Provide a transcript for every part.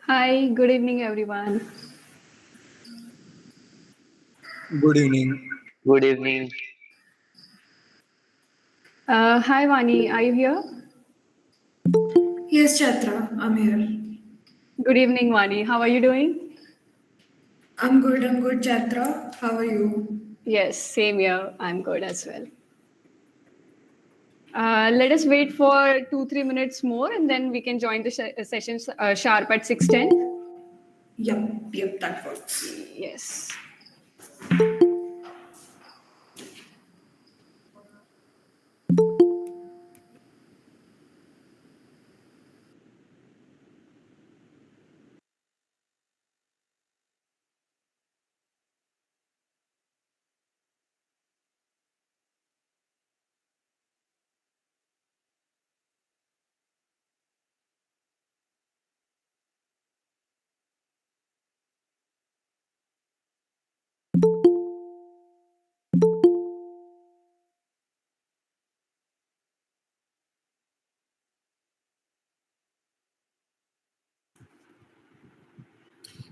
Hi, good evening, everyone. Good evening. Good evening. Hi, Vani, are you here? Yes, Chatra, I'm here. Good evening, Vani. How are you doing? I'm good, Chatra. How are you? Yes, same here. I'm good as well. Let us wait for 2-3 minutes more, and then we can join the session sharp at 6:10. Yep, that works. Yes.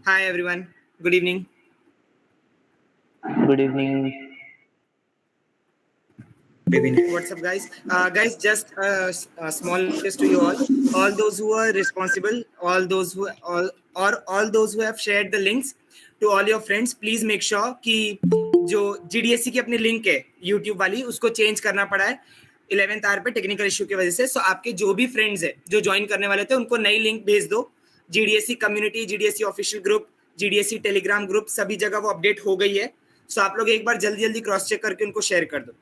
Hi everyone. Good evening. Good evening. What's up, guys? Guys, just a small request to you all. All those who are responsible, all those who have shared the links to all your friends, please make sure कि जो GDSC की अपनी link है YouTube वाली उसको change करना पड़ा है 11th आवर पे टेक्निकल इशू की वजह से. सो आपके जो भी फ्रेंड्स है जो ज्वाइन करने वाले थे उनको नई लिंक भेज दो. GDSC community, GDSC official group, GDSC Telegram group सभी जगह वो अपडेट हो गई है. सो आप लोग एक बार जल्दी क्रॉस चेक करके उनको शेयर कर दो.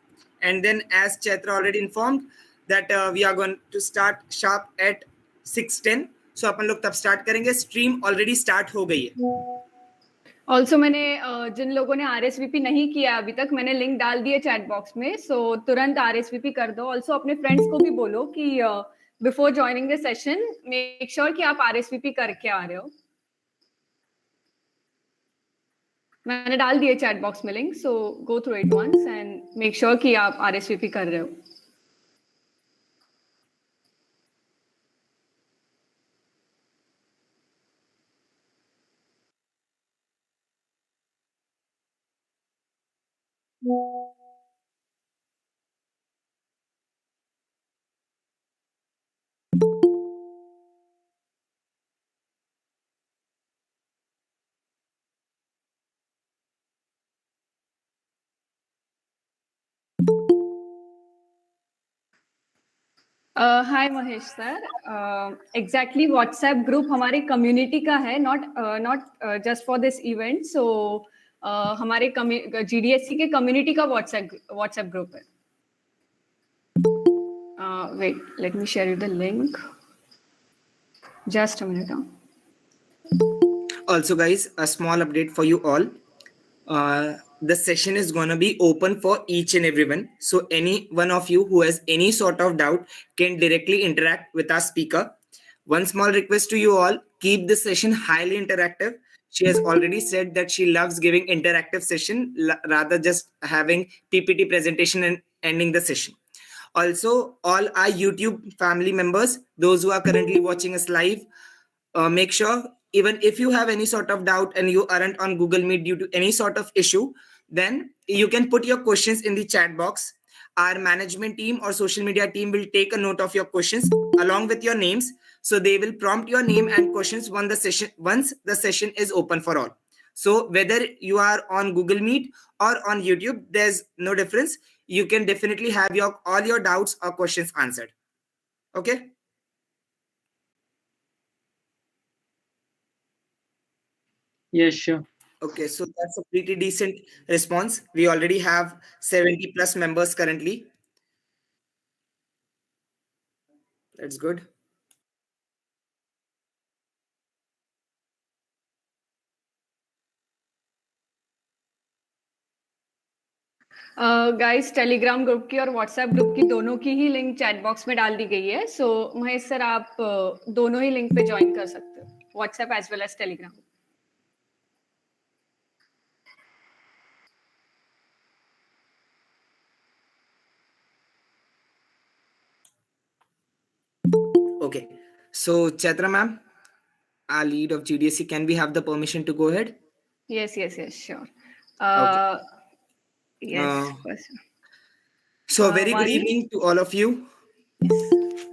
And then, as Chaitra already informed, that we are going to start sharp at 6:10. So अपन लोग तब start करेंगे. Stream already start हो गई है. Also, मैंने जिन लोगों ने RSVP नहीं किया अभी तक, मैंने लिंक डाल दिए चैट बॉक्स में. सो तुरंत RSVP कर दो. Also, अपने फ्रेंड्स को भी बोलो कि before joining the session make sure कि आप RSVP करके आ रहे हो. मैंने डाल दिए चैट बॉक्स में link, so go through it once and make sure कि आप RSVP कर रहे हो. Hi Mahesh sir, exactly WhatsApp group हमारे कम्युनिटी का है, not just for this event. So हमारे GDSC के कम्युनिटी का व्हाट्सएप ग्रुप है. Wait, let me share you the link. Just a minute. Also, guys, a small update for you all. The session is going to be open for each and everyone. So any one of you who has any sort of doubt can directly interact with our speaker. One small request to you all, keep this session highly interactive. She has already said that she loves giving interactive session rather just having PPT presentation and ending the session. Also, all our YouTube family members, those who are currently watching us live, make sure, even if you have any sort of doubt and you aren't on Google Meet due to any sort of issue, then you can put your questions in the chat box. Our management team or social media team will take a note of your questions along with your names. So they will prompt your name and questions once the session is open for all. So whether you are on Google Meet or on YouTube, there's no difference. You can definitely have all your doubts or questions answered. Okay. Yes, sure. Okay, so that's a pretty decent response. We already have 70 plus members currently. That's good. Guys, Telegram group की और WhatsApp group की दोनों की ही link chat box में डाल दी गई है. सो Mahesh sir, आप दोनों ही लिंक पे ज्वाइन कर सकते हो, WhatsApp as well as Telegram. Okay, so Chaitra ma'am, our lead of GDSC, can we have the permission to go ahead? Yes, sure. Okay. Yes. So very good evening to all of you.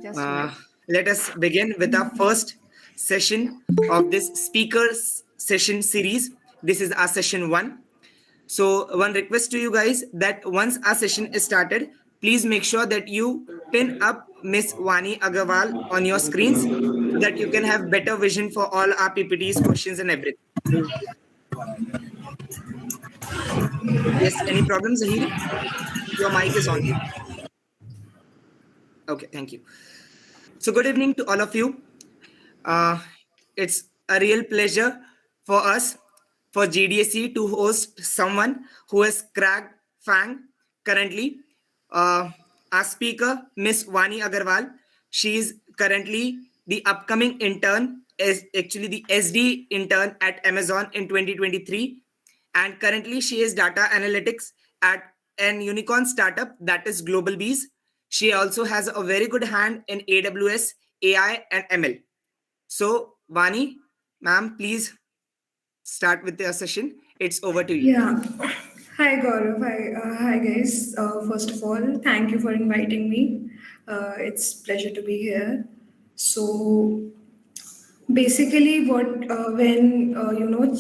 Just a minute. Let us begin with our first session of this speakers session series. This is our session 1. So one request to you guys, that once our session is started, please make sure that you pin up Miss Vani Agarwal on your screens so that you can have better vision for all our PPTs, questions and everything. Yes, any problems, Zahiri? Your mic is on. Okay, thank you. So good evening to all of you. It's a real pleasure for us, for GDSC, to host someone who has cracked FAANG currently. Our speaker, Miss Vani Agarwal, she is currently the upcoming intern, is actually the SD intern at Amazon in 2023. And currently she is data analytics at an unicorn startup that is GlobalBees. She also has a very good hand in AWS, AI and ML. So, Vani, ma'am, please start with the session. It's over to you. Yeah. Hi, Gaurav. Hi, guys. First of all, thank you for inviting me. It's pleasure to be here. So, basically, when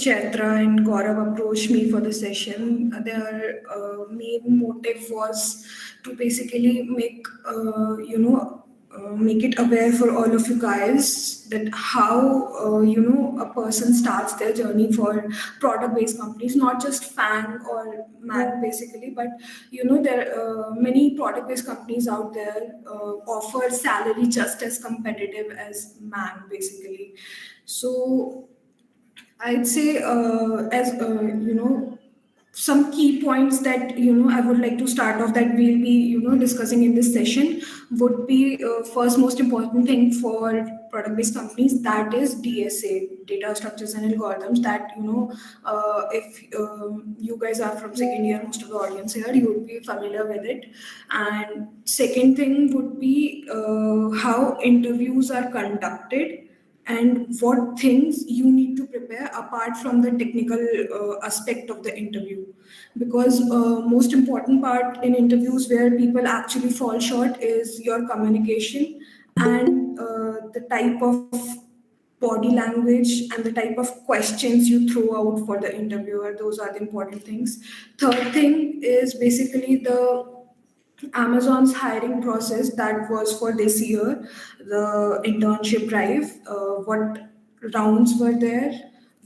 Chaitra and Gaurav approached me for the session, their main motive was to basically make it aware for all of you guys that how a person starts their journey for product-based companies, not just FAANG or MAN basically, but there are many product-based companies out there offer salary just as competitive as MAN basically. So I'd say some key points that I would like to start off that we'll be discussing in this session would be first most important thing for product-based companies, that is DSA, data structures and algorithms. That if you guys are from second year, most of the audience here, you would be familiar with it. And second thing would be how interviews are conducted and what things you need to prepare apart from the technical aspect of the interview, because most important part in interviews where people actually fall short is your communication and the type of body language and the type of questions you throw out for the interviewer. Those are the important things. Third thing is basically the Amazon's hiring process that was for this year, the internship drive, what rounds were there,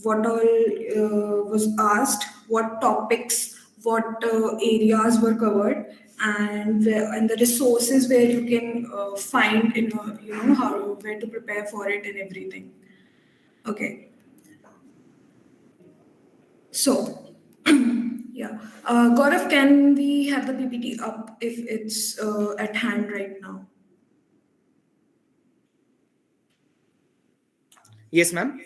what all was asked, what topics, what areas were covered, and the resources where you can find, how where to prepare for it and everything. Okay, so. Yeah. Gaurav, can we have the PPT up if it's at hand right now? Yes, ma'am.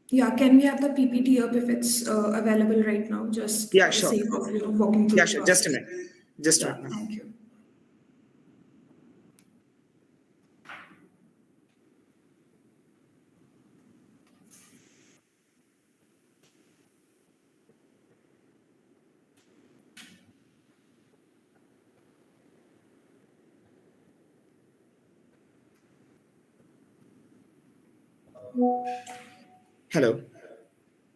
Yeah, can we have the PPT up if it's available right now? Just Yeah, for the sure. sake of walking through Yeah, the sure. process. Just a minute. Just a Yeah, minute. thank you. Hello.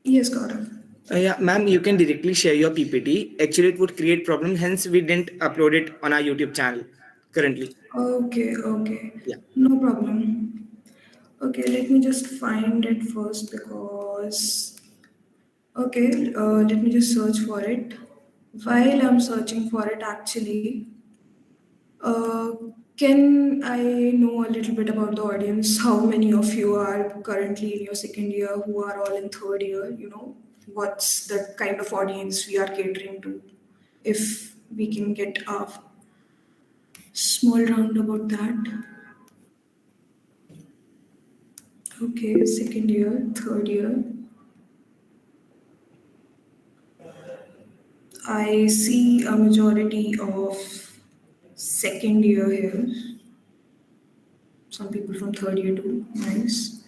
Yes, Gaurav. Yeah, ma'am, you can directly share your PPT. Actually, it would create problem. Hence, we didn't upload it on our YouTube channel currently. Okay, okay. Yeah. No problem. Okay, let me just find it first because... Okay, let me just search for it. While I'm searching for it, actually, Uh, can I know a little bit about the audience? How many of you are currently in your second year who are all in third year? What's the kind of audience we are catering to? If we can get a small round about that. Okay, second year, third year. I see a majority of second year here. Some people from third year too. Nice.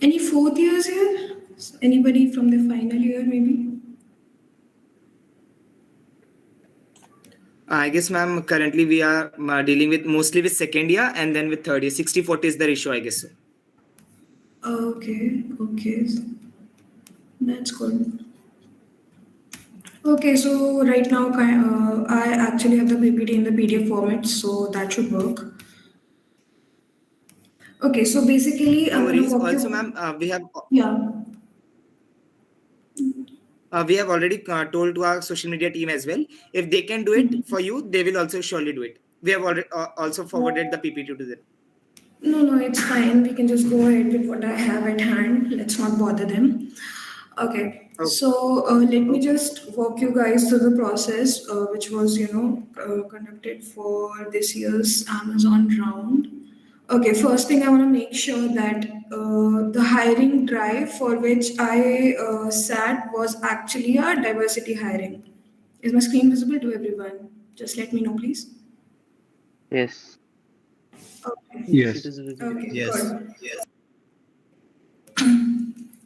Any fourth years here? Anybody from the final year, maybe? I guess, ma'am, currently we are dealing with mostly with second year and then with third year. 60-40 is the ratio, I guess. So. Okay, okay. That's good. Okay, so right now I actually have the PPT in the PDF format, so that should work. Okay, so basically No I'm going to worries. walk Also, you... ma'am, Yeah. we have already told to our social media team as well. If they can do it for you, they will also surely do it. We have already also forwarded the PPT to them. No, it's fine. We can just go ahead with what I have at hand. Let's not bother them. Okay, so let me just walk you guys through the process, which was, conducted for this year's Amazon round. Okay, first thing I want to make sure that the hiring drive for which I sat was actually a diversity hiring. Is my screen visible to everyone? Just let me know, please. Yes. Okay. Yes. It is visible. Okay, Yes. good.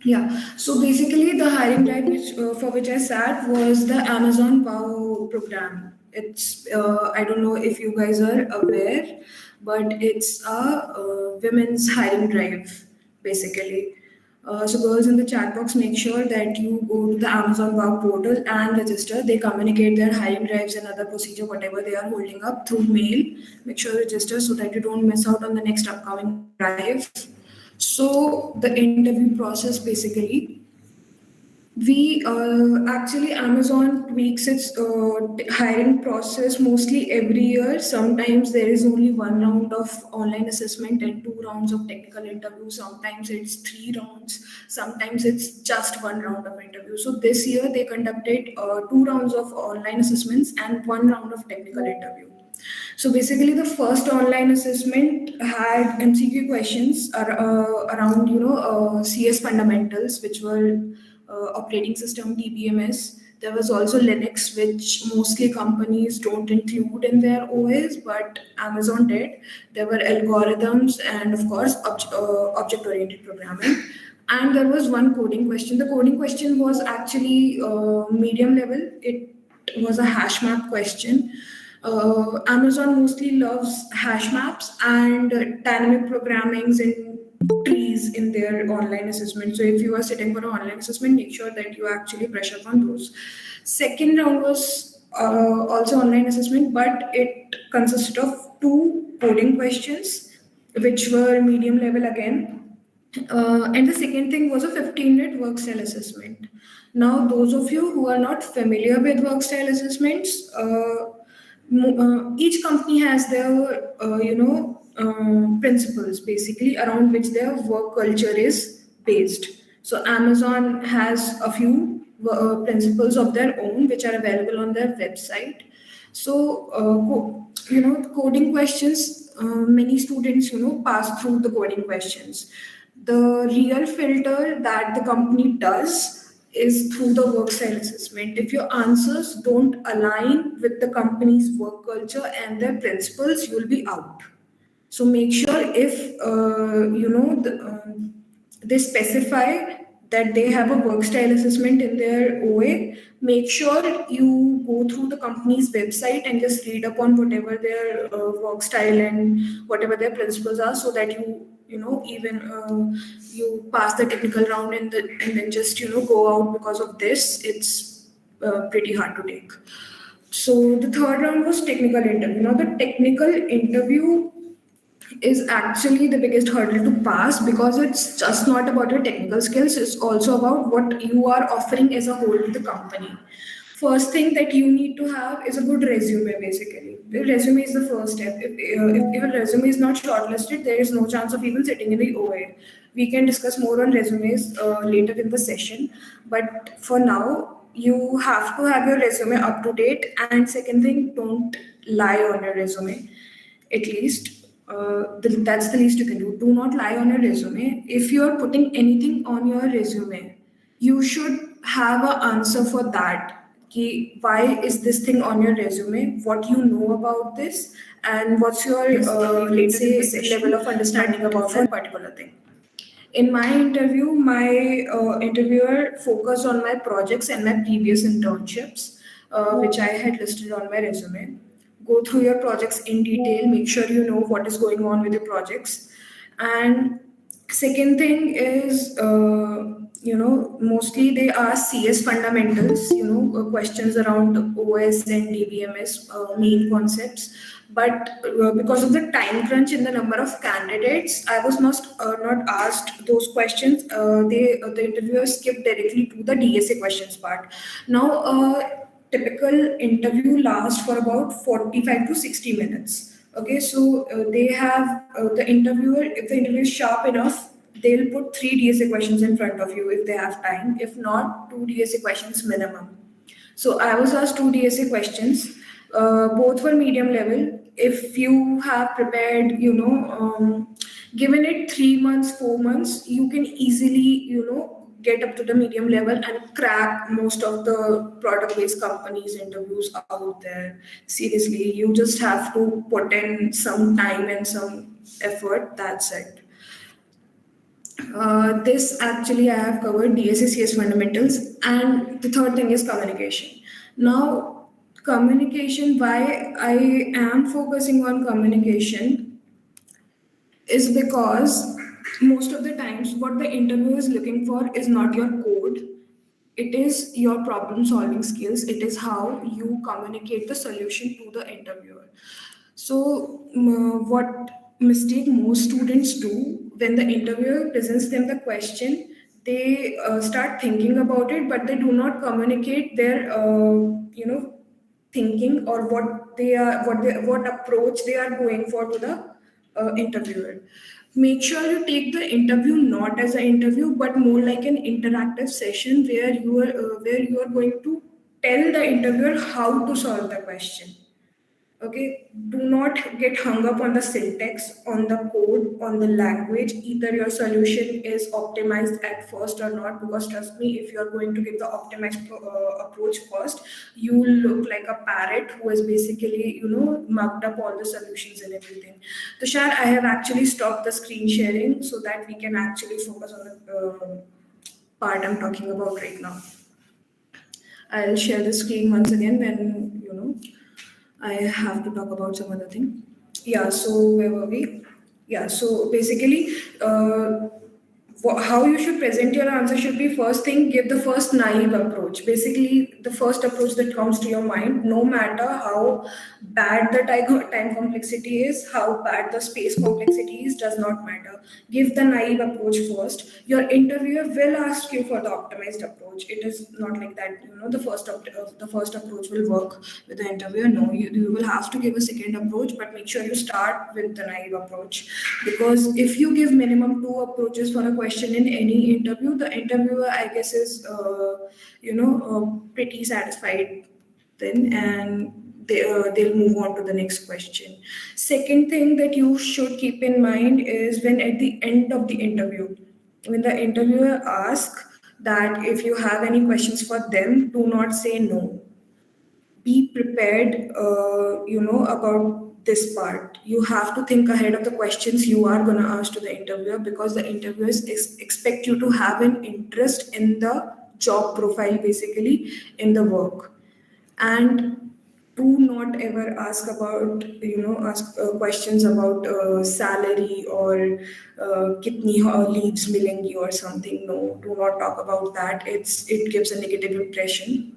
Yeah, so basically the hiring drive for which I sat was the Amazon Wow program. It's I don't know if you guys are aware, but it's a women's hiring drive basically. So girls in the chat box, make sure that you go to the Amazon Wow portal and register. They communicate their hiring drives and other procedure, whatever they are holding up through mail. Make sure you register so that you don't miss out on the next upcoming drive. So the interview process basically We actually, Amazon tweaks its hiring process mostly every year. Sometimes there is only one round of online assessment and 2 rounds of technical interview. Sometimes it's 3 rounds. Sometimes it's just one round of interview. So this year they conducted 2 rounds of online assessments and 1 round of technical interview. So basically, the first online assessment had MCQ questions around CS fundamentals, which were operating system DBMS. There was also Linux, which mostly companies don't include in their OS, but Amazon did. There were algorithms and, of course, object-oriented programming. And there was one coding question. The coding question was actually medium level. It was a hash map question. Amazon mostly loves hash maps and dynamic programmings in trees in their online assessment. So if you are sitting for an online assessment, make sure that you actually brush up on those. Second round was also online assessment, but it consisted of 2 coding questions, which were medium level again. And the second thing was a 15-minute work style assessment. Now, those of you who are not familiar with work style assessments, each company has their principles basically around which their work culture is based. So Amazon has a few principles of their own which are available on their website. So coding questions, many students pass through the coding questions. The real filter that the company does is through the work style assessment. If your answers don't align with the company's work culture and their principles, you'll be out. So make sure if they specify that they have a work style assessment in their OA, make sure you go through the company's website and just read up on whatever their work style and whatever their principles are, so that you pass the technical round and then just go out because of this. It's pretty hard to take. So the third round was technical interview. Now the technical interview is actually the biggest hurdle to pass, because it's just not about your technical skills, it's also about what you are offering as a whole to the company. First thing that you need to have is a good resume, basically. The resume is the first step. If your resume is not shortlisted, there is no chance of even sitting in the OA. We can discuss more on resumes later in the session, but for now, you have to have your resume up to date. And second thing, don't lie on your resume, at least. That's the least you can do. Do not lie on your resume. If you are putting anything on your resume, you should have an answer for that. Why is this thing on your resume? What you know about this, and what's your let's say level of understanding about that particular thing. In my interview, my interviewer focused on my projects and my previous internships, which I had listed on my resume. Go through your projects in detail, make sure you know what is going on with your projects. And second thing is, mostly they ask CS fundamentals, questions around OS and DBMS, main concepts. But because of the time crunch in the number of candidates, I was not asked those questions. The interviewer skipped directly to the DSA questions part. Now, typical interview lasts for about 45 to 60 minutes. Okay, so they have the interviewer, if the interview is sharp enough, they'll put 3 DSA questions in front of you if they have time. If not, 2 DSA questions minimum. So I was asked 2 DSA questions. Both were medium level. If you have prepared, given it 3 months, 4 months, you can easily, get up to the medium level and crack most of the product-based companies' interviews out there. Seriously, you just have to put in some time and some effort. That's it. This actually I have covered DSA CS fundamentals, and the third thing is communication. Now, communication, why I am focusing on communication is because most of the times what the interviewer is looking for is not your code. It is your problem solving skills. It is how you communicate the solution to the interviewer. So what mistake most students do when the interviewer presents them the question, they start thinking about it, but they do not communicate their thinking or what approach they are going for to the interviewer. Make sure you take the interview not as an interview, but more like an interactive session where you are going to tell the interviewer how to solve the question. Okay, do not get hung up on the syntax, on the code, on the language. Either your solution is optimized at first or not, because trust me, if you're going to give the optimized approach first, you will look like a parrot who has basically, mucked up all the solutions and everything. Tushar, I have actually stopped the screen sharing so that we can actually focus on the part I'm talking about right now. I'll share the screen once again when, I have to talk about some other thing. Yeah, so where were we? Yeah, so basically, how you should present your answer should be, first thing, give the first naive approach. Basically, the first approach that comes to your mind, no matter how bad the time complexity is, how bad the space complexity is, does not matter. Give the naive approach first. Your interviewer will ask you for the optimized approach. It is not like that, the first approach will work with the interviewer. No, you will have to give a second approach, but make sure you start with the naive approach. Because if you give minimum 2 approaches for a question in any interview, the interviewer, I guess, is pretty satisfied then, and they'll move on to the next question. Second thing that you should keep in mind is, when at the end of the interview, when the interviewer asks that if you have any questions for them, do not say no. Be prepared, about this part. You have to think ahead of the questions you are going to ask to the interviewer, because the interviewers expect you to have an interest in the job profile, basically in the work. And do not ever ask about, questions about salary or kitni leaves milengi or something. No, do not talk about that. It gives a negative impression.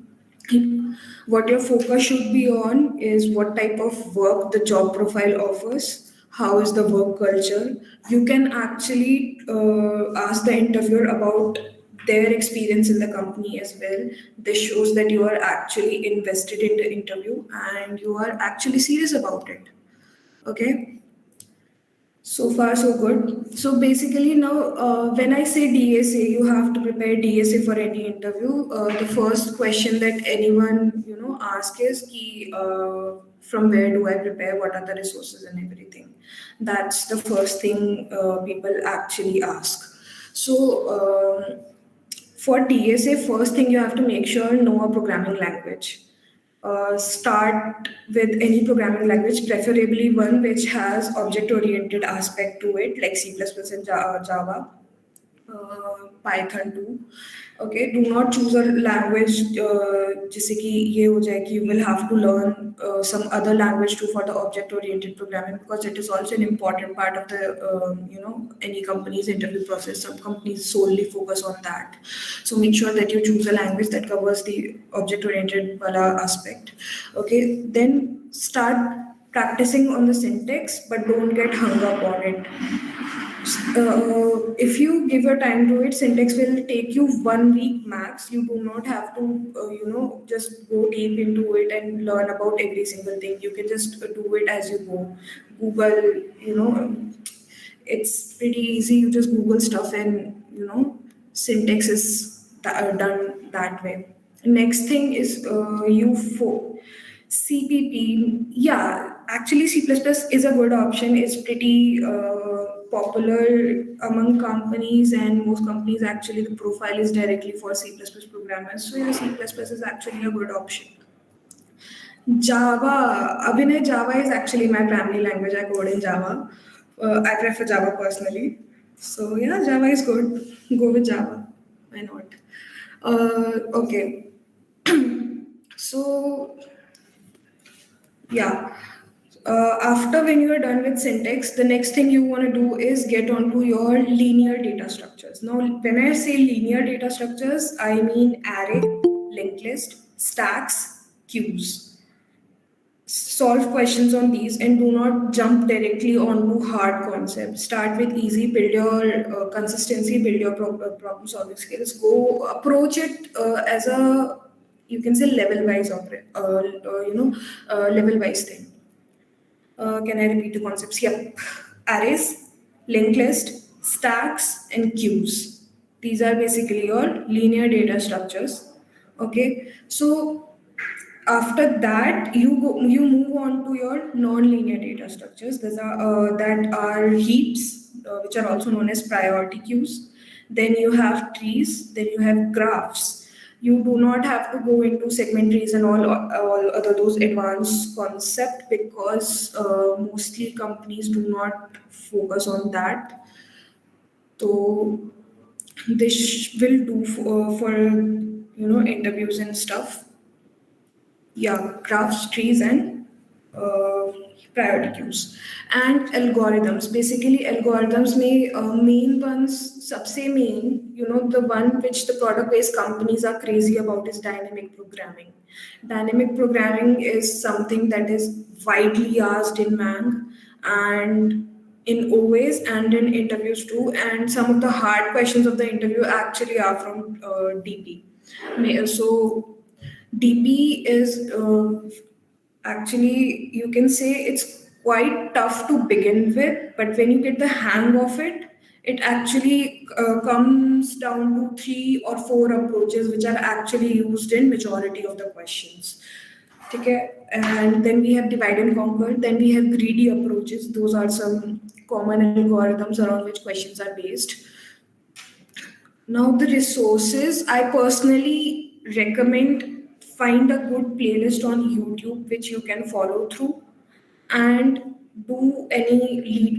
What your focus should be on is what type of work the job profile offers, how is the work culture. You can actually ask the interviewer about their experience in the company as well. This shows that you are actually invested in the interview and you are actually serious about it. Okay. So far, so good. So basically now, when I say DSA, you have to prepare DSA for any interview. The first question that anyone, asks is, from where do I prepare? What are the resources and everything? That's the first thing people actually ask. So for DSA, first thing you have to make sure, know a programming language. Start with any programming language, preferably one which has object-oriented aspect to it, like C++ and Java, Python too. Okay, do not choose a language जिससे कि ये हो जाए कि you will have to learn some other language too for the object-oriented programming, because it is also an important part of the any company's interview process. Some companies solely focus on that, so make sure that you choose a language that covers the object-oriented aspect. Okay, then start practicing on the syntax, but don't get hung up on it. If you give your time to it, syntax will take you 1 week max. You do not have to, just go deep into it and learn about every single thing. You can just do it as you go. Google, it's pretty easy. You just Google stuff and, syntax is done that way. Next thing is CPP. Yeah, actually C++ is a good option. It's pretty popular among companies, and most companies actually the profile is directly for C++ programmers. So yeah, C++ is actually a good option. Java is actually my family language. I code in Java. I prefer Java personally. So yeah, Java is good. Go with Java. Why not? Okay. So yeah. After when you are done with syntax, the next thing you want to do is get onto your linear data structures. Now, when I say linear data structures, I mean array, linked list, stacks, queues. solve questions on these and do not jump directly onto hard concepts. Start with easy, build your consistency, build your problem solving skills. Go approach it as a, you can say, level wise level wise thing. Can I repeat the concepts? Yep. Arrays, linked list, stacks, and queues. These are basically your linear data structures. Okay. So after that, you move on to your non-linear data structures. That are heaps, which are also known as priority queues. Then you have trees. Then you have graphs. You do not have to go into segment trees and all other those advanced concept, because mostly companies do not focus on that. So this will do for interviews and stuff. Yeah, graphs, trees, and uh, priority queues. And algorithms. Basically, algorithms may main ones, सबसे main, the one which the product-based companies are crazy about is dynamic programming. Dynamic programming is something that is widely asked in MANG and in OAs and in interviews too. And some of the hard questions of the interview actually are from DP. So DP is actually, you can say it's quite tough to begin with, but when you get the hang of it, it actually comes down to 3 or 4 approaches which are actually used in majority of the questions. Okay? And then we have divide and conquer, then we have greedy approaches. Those are some common algorithms around which questions are based. Now, the resources, I personally recommend find a good playlist on YouTube which you can follow through, and do any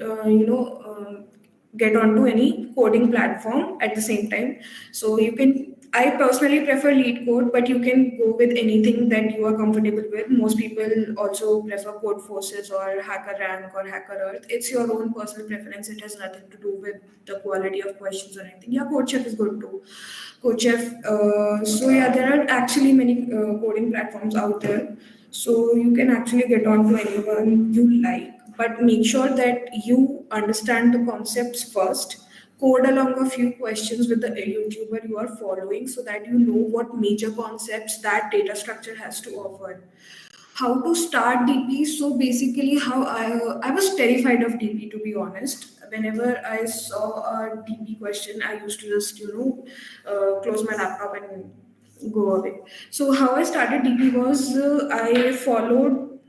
get onto any coding platform at the same time. So you can, I personally prefer lead code, but you can go with anything that you are comfortable with. Most people also prefer Code Forces or Hacker Rank or Hacker Earth. It's your own personal preference. It has nothing to do with the quality of questions or anything. Yeah, CodeChef is good too. CodeChef. So yeah, there are actually many coding platforms out there. So you can actually get on to anyone you like, but make sure that you understand the concepts first. Code along a few questions with the YouTuber you are following so that you know what major concepts that data structure has to offer. How to start DP? So basically, how I was terrified of DP, to be honest. Whenever I saw a DP question, I used to just close my laptop and go away. So how I started DP was I followed.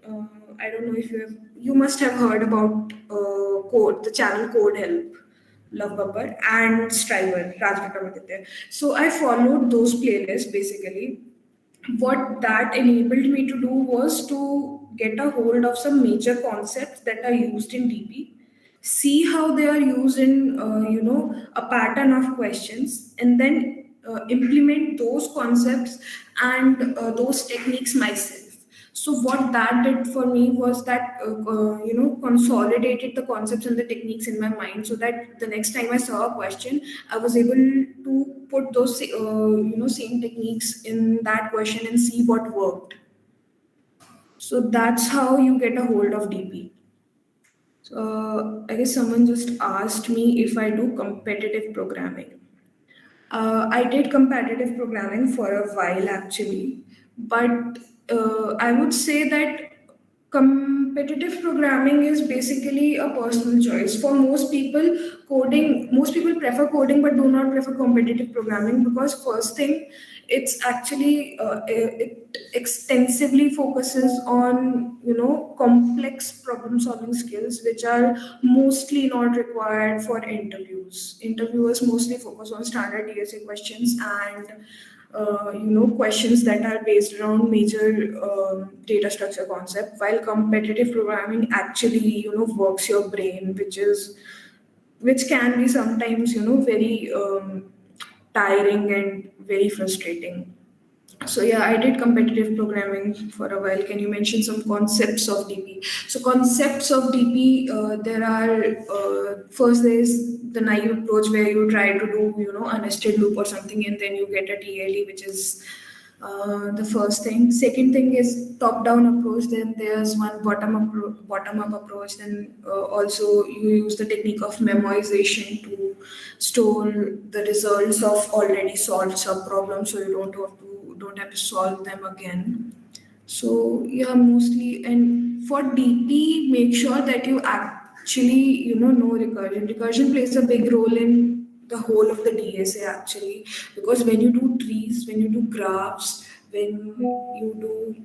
I don't know if you must have heard about the channel Code Help, Love Babbar, and Striver, Raj. So I followed those playlists basically. What that enabled me to do was to get a hold of some major concepts that are used in DP, see how they are used in a pattern of questions, and then implement those concepts and those techniques myself. So what that did for me was that consolidated the concepts and the techniques in my mind, so that the next time I saw a question, I was able to put those same techniques in that question and see what worked. So that's how you get a hold of DP. So I guess someone just asked me if I do competitive programming. I did competitive programming for a while actually, but I would say that competitive programming is basically a personal choice. For most people prefer coding but do not prefer competitive programming, because first thing, it's actually it extensively focuses on complex problem solving skills which are mostly not required for interviews. Interviewers mostly focus on standard DSA questions and questions that are based around major data structure concept, while competitive programming actually works your brain, which can be sometimes very tiring and very frustrating. So yeah, I did competitive programming for a while. Can you mention some concepts of DP? So concepts of DP, there are first there is the naive approach where you try to do a nested loop or something, and then you get a TLE, which is The first thing. Second thing is top-down approach. Then there's one bottom-up approach. Then also you use the technique of memoization to store the results of already solved sub-problems, so you don't have to solve them again. So yeah, mostly. And for DP, make sure that you actually know recursion. Recursion plays a big role in the whole of the DSA actually, because when you do trees, when you do graphs, when you do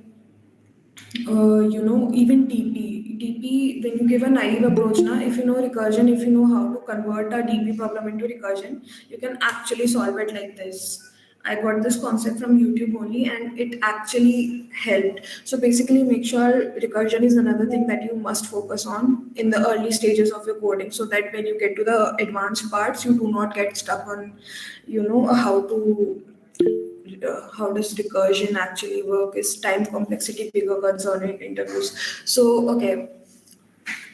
even DP, when you give a naive approach, if you know recursion, if you know how to convert a DP problem into recursion, you can actually solve it like this. I got this concept from YouTube only and it actually helped. So basically make sure recursion is another thing that you must focus on in the early stages of your coding, so that when you get to the advanced parts, you do not get stuck on, how does recursion actually work? Is time complexity bigger concern in interviews? So, okay,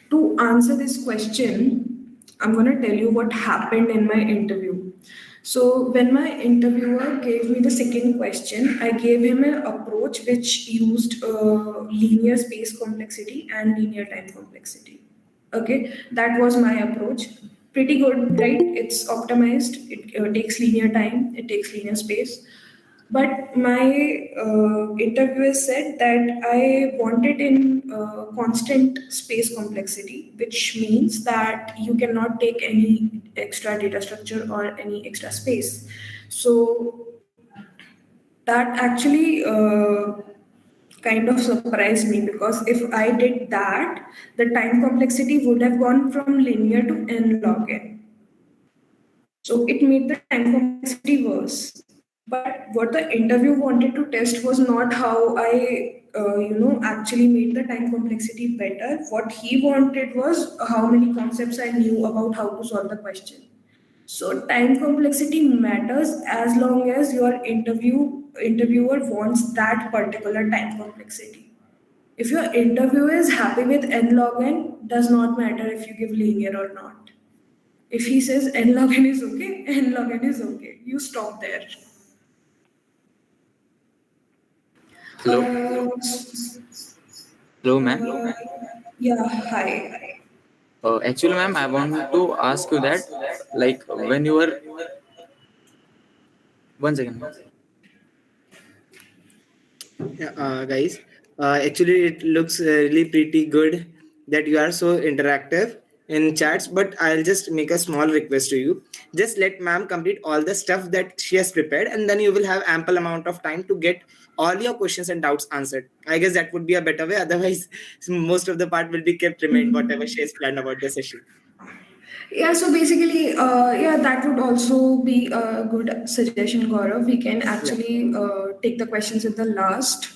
to answer this question, I'm going to tell you what happened in my interview. So, when my interviewer gave me the second question, I gave him an approach which used linear space complexity and linear time complexity. Okay, that was my approach. Pretty good, right? It's optimized, it takes linear time, it takes linear space. But my interviewer said that I want it in constant space complexity, which means that you cannot take any extra data structure or any extra space. So that actually kind of surprised me, because if I did that, the time complexity would have gone from linear to n log n. So it made the time complexity worse. But what the interview wanted to test was not how I, actually made the time complexity better. What he wanted was how many concepts I knew about how to solve the question. So time complexity matters as long as your interviewer wants that particular time complexity. If your interviewer is happy with n log n, does not matter if you give linear or not. If he says n log n is okay, n log n is okay. You stop there. Hello. Hello, ma'am. Yeah, hi. Actually, ma'am, I want to ask you that, like, when you were, one second. Yeah, guys, actually it looks really pretty good that you are so interactive in chats, but I'll just make a small request to you. Just let ma'am complete all the stuff that she has prepared, and then you will have ample amount of time to get all your questions and doubts answered. I guess that would be a better way. Otherwise, most of the part will be kept remain whatever she has planned about the session. Yeah, so basically, that would also be a good suggestion, Gaurav. We can actually take the questions at the last.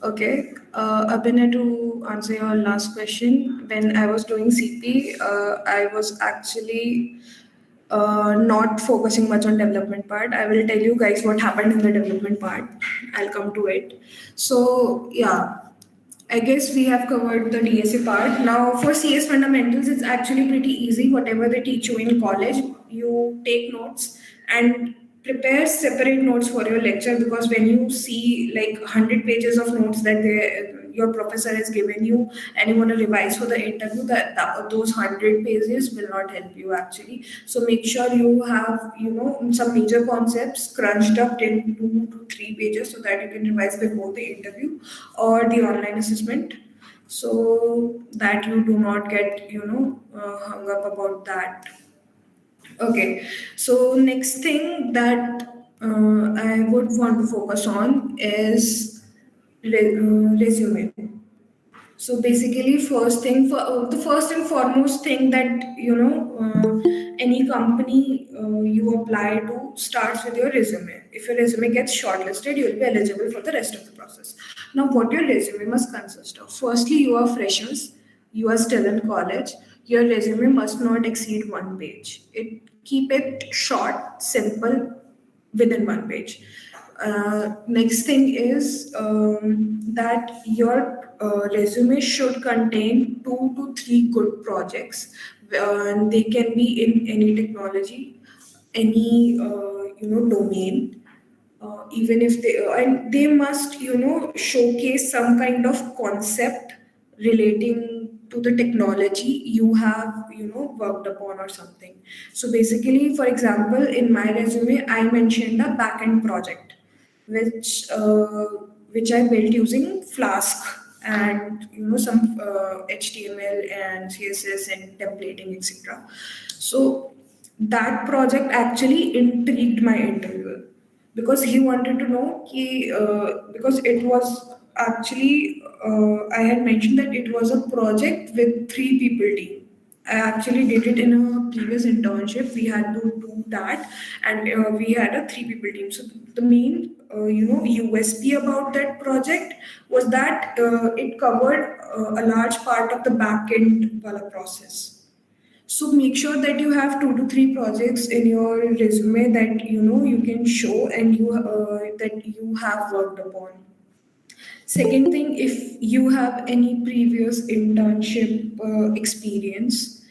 Okay. Abhinay, to answer your last question, when I was doing CP, I was actually not focusing much on development part. I will tell you guys what happened in the development part. I'll come to it. So, yeah. I guess we have covered the DSA part. Now, for CS fundamentals, it's actually pretty easy. Whatever they teach you in college, you take notes and prepare separate notes for your lecture, because when you see like 100 pages of notes that your professor has given you and you want to revise for the interview, that those 100 pages will not help you actually. So make sure you have some major concepts crunched up in 2 to 3 pages, so that you can revise before the interview or the online assessment, so that you do not get hung up about that. Okay, so next thing that I would want to focus on is resume. So basically, the first and foremost thing that any company you apply to starts with your resume. If your resume gets shortlisted, you will be eligible for the rest of the process. Now, what your resume must consist of? Firstly, you are freshers. You are still in college. Your resume must not exceed 1 page. Keep it short, simple, within 1 page. Next thing is that your resume should contain 2 to 3 good projects. They can be in any technology, any domain. even if they must, showcase some kind of concept relating to the technology you have, worked upon or something. So basically, for example, in my resume, I mentioned a backend project, which I built using Flask and some HTML and CSS and templating, etc. So that project actually intrigued my interviewer because he wanted to know because it was actually I had mentioned that it was a project with 3 people team. I actually did it in a previous internship. We had to do that, and we had a 3 people team. So the main, USP about that project was that it covered a large part of the backend wala process. So make sure that you have 2 to 3 projects in your resume that you can show and that you have worked upon. Second thing, if you have any previous internship experience,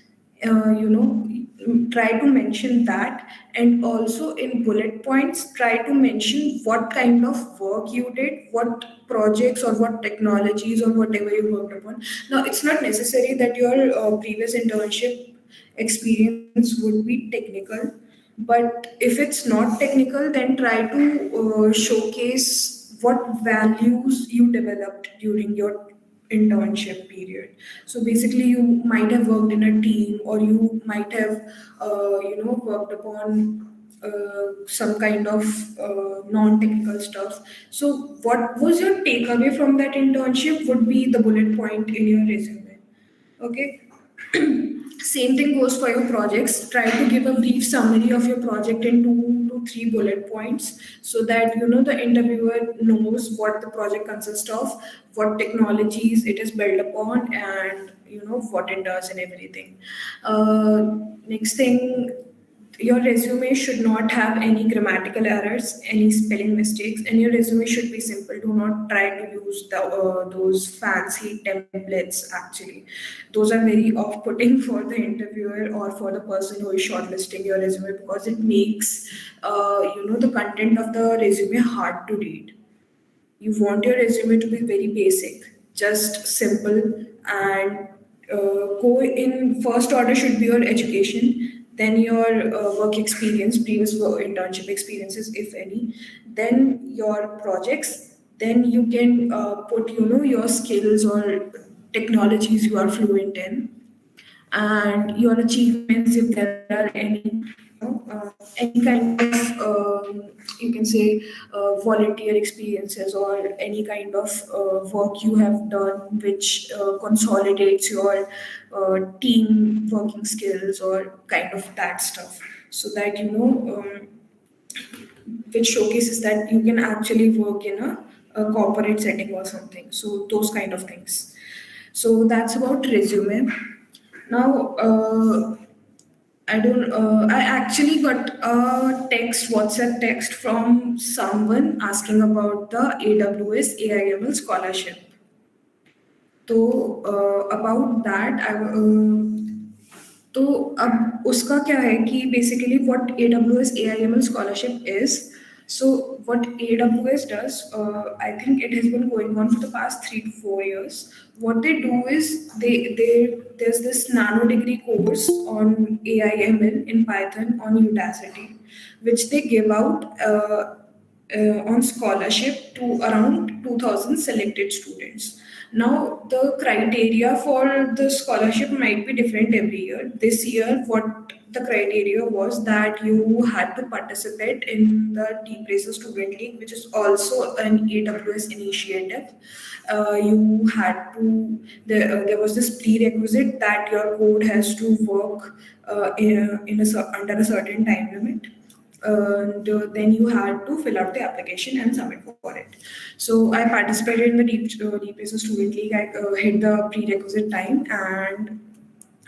try to mention that, and also in bullet points, try to mention what kind of work you did, what projects or what technologies or whatever you worked upon. Now, it's not necessary that your previous internship experience would be technical, but if it's not technical, then try to showcase what values you developed during your internship period. So basically, you might have worked in a team, or you might have, worked upon some kind of non-technical stuff. So what was your takeaway from that internship would be the bullet point in your resume. Okay. Same thing goes for your projects. Try to give a brief summary of your project in 2 to 3 bullet points so that the interviewer knows what the project consists of, what technologies it is built upon, and what it does and everything. Next thing, your resume should not have any grammatical errors, any spelling mistakes, and your resume should be simple. Do not try to use those fancy templates. Actually, those are very off-putting for the interviewer or for the person who is shortlisting your resume, because it makes the content of the resume hard to read. You want your resume to be very basic, just simple, and go in first order should be your education, then your work experience, previous work internship experiences, if any, then your projects, then you can put your skills or technologies you are fluent in, and your achievements, if there are any kind of you can say volunteer experiences or any kind of work you have done which consolidates your team working skills or kind of that stuff, so that which showcases that you can actually work in a corporate setting or something. So those kind of things. So that's about resume. Now, I don't. I actually got a WhatsApp text from someone asking about the AWS AIML scholarship. So about that, तो अब उसका क्या है कि basically what AWS AIML scholarship is. So what AWS does, I think it has been going on for the past 3 to 4 years. What they do is there's this nano degree course on AIML in Python on Udacity, which they give out on scholarship to around 2,000 selected students. Now, the criteria for the scholarship might be different every year. This year, what the criteria was that you had to participate in the 𝗘𝗴𝗄 Student League, which is also an AWS initiative. You had to, there was this prerequisite that your code has to work under a certain time limit. And then you had to fill out the application and submit for it. So I participated in the 𝗘𝗴𝗄 Student League. I hit the prerequisite time and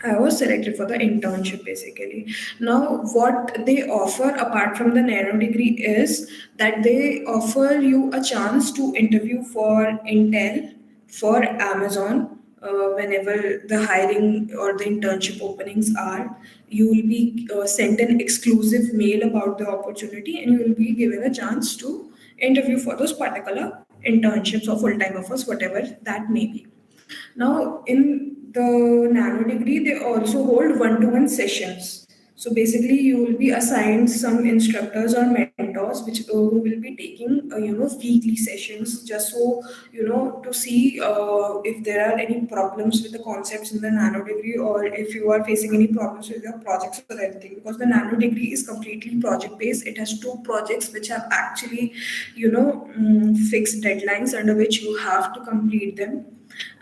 I was selected for the internship basically. Now, what they offer apart from the nano degree is that they offer you a chance to interview for Intel, for Amazon, whenever the hiring or the internship openings are. You will be sent an exclusive mail about the opportunity and you will be given a chance to interview for those particular internships or full-time offers, whatever that may be. Now, in the nano degree, they also hold one-to-one sessions. So basically, you will be assigned some instructors or mentors, which who will be taking weekly sessions, just so to see if there are any problems with the concepts in the nano degree, or if you are facing any problems with your projects or anything. Because the nano degree is completely project based. It has 2 projects which have actually fixed deadlines under which you have to complete them,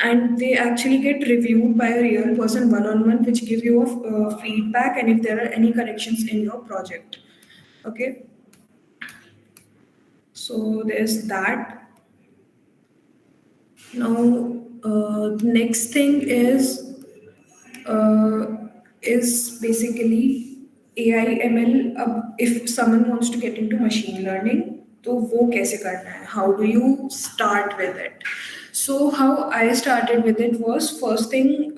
and they actually get reviewed by a real person one-on-one, which give you a feedback and if there are any corrections in your project. Okay, so there's that. Now next thing is basically AI ML. If someone wants to get into machine learning, तो वो कैसे करना है? How do you start with it? So how I started with it was, first thing,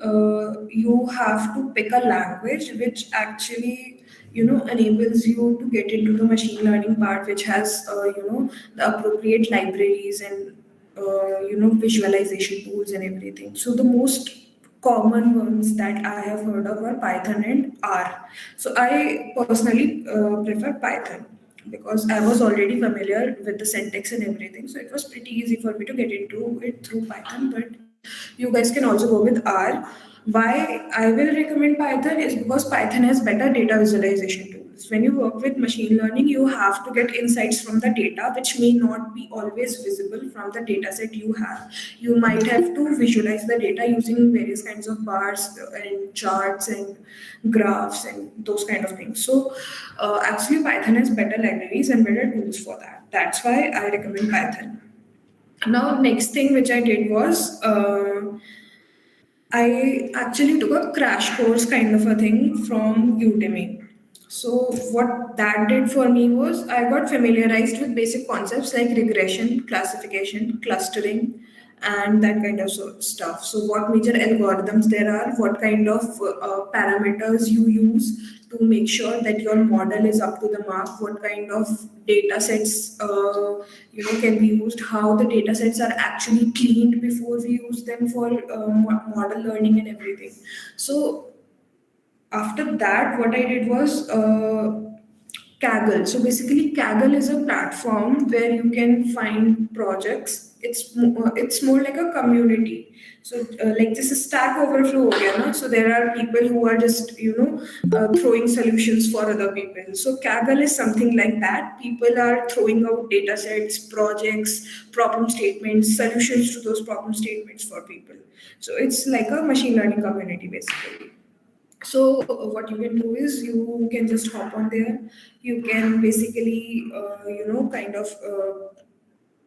you have to pick a language which actually enables you to get into the machine learning part, which has the appropriate libraries and visualization tools and everything. So the most common ones that I have heard of are Python and R. So I personally prefer Python because I was already familiar with the syntax and everything. So it was pretty easy for me to get into it through Python, but you guys can also go with R. Why I will recommend Python is because Python has better data visualization tools. When you work with machine learning, you have to get insights from the data, which may not be always visible from the data set you have. You might have to visualize the data using various kinds of bars and charts and graphs and those kind of things. So actually Python has better libraries and better tools for that. That's why I recommend Python. Now, next thing which I did was I actually took a crash course kind of a thing from Udemy. So what that did for me was I got familiarized with basic concepts like regression, classification, clustering, and that kind of stuff. So what major algorithms there are, what kind of parameters you use to make sure that your model is up to the mark, what kind of data sets can be used, how the data sets are actually cleaned before we use them for model learning and everything. So after that, what I did was Kaggle. So basically, Kaggle is a platform where you can find projects. It's more like a community. So like this is Stack Overflow, no? So there are people who are just throwing solutions for other people. So Kaggle is something like that. People are throwing out data sets, projects, problem statements, solutions to those problem statements for people. So it's like a machine learning community basically. So what you can do is you can just hop on there. You can basically,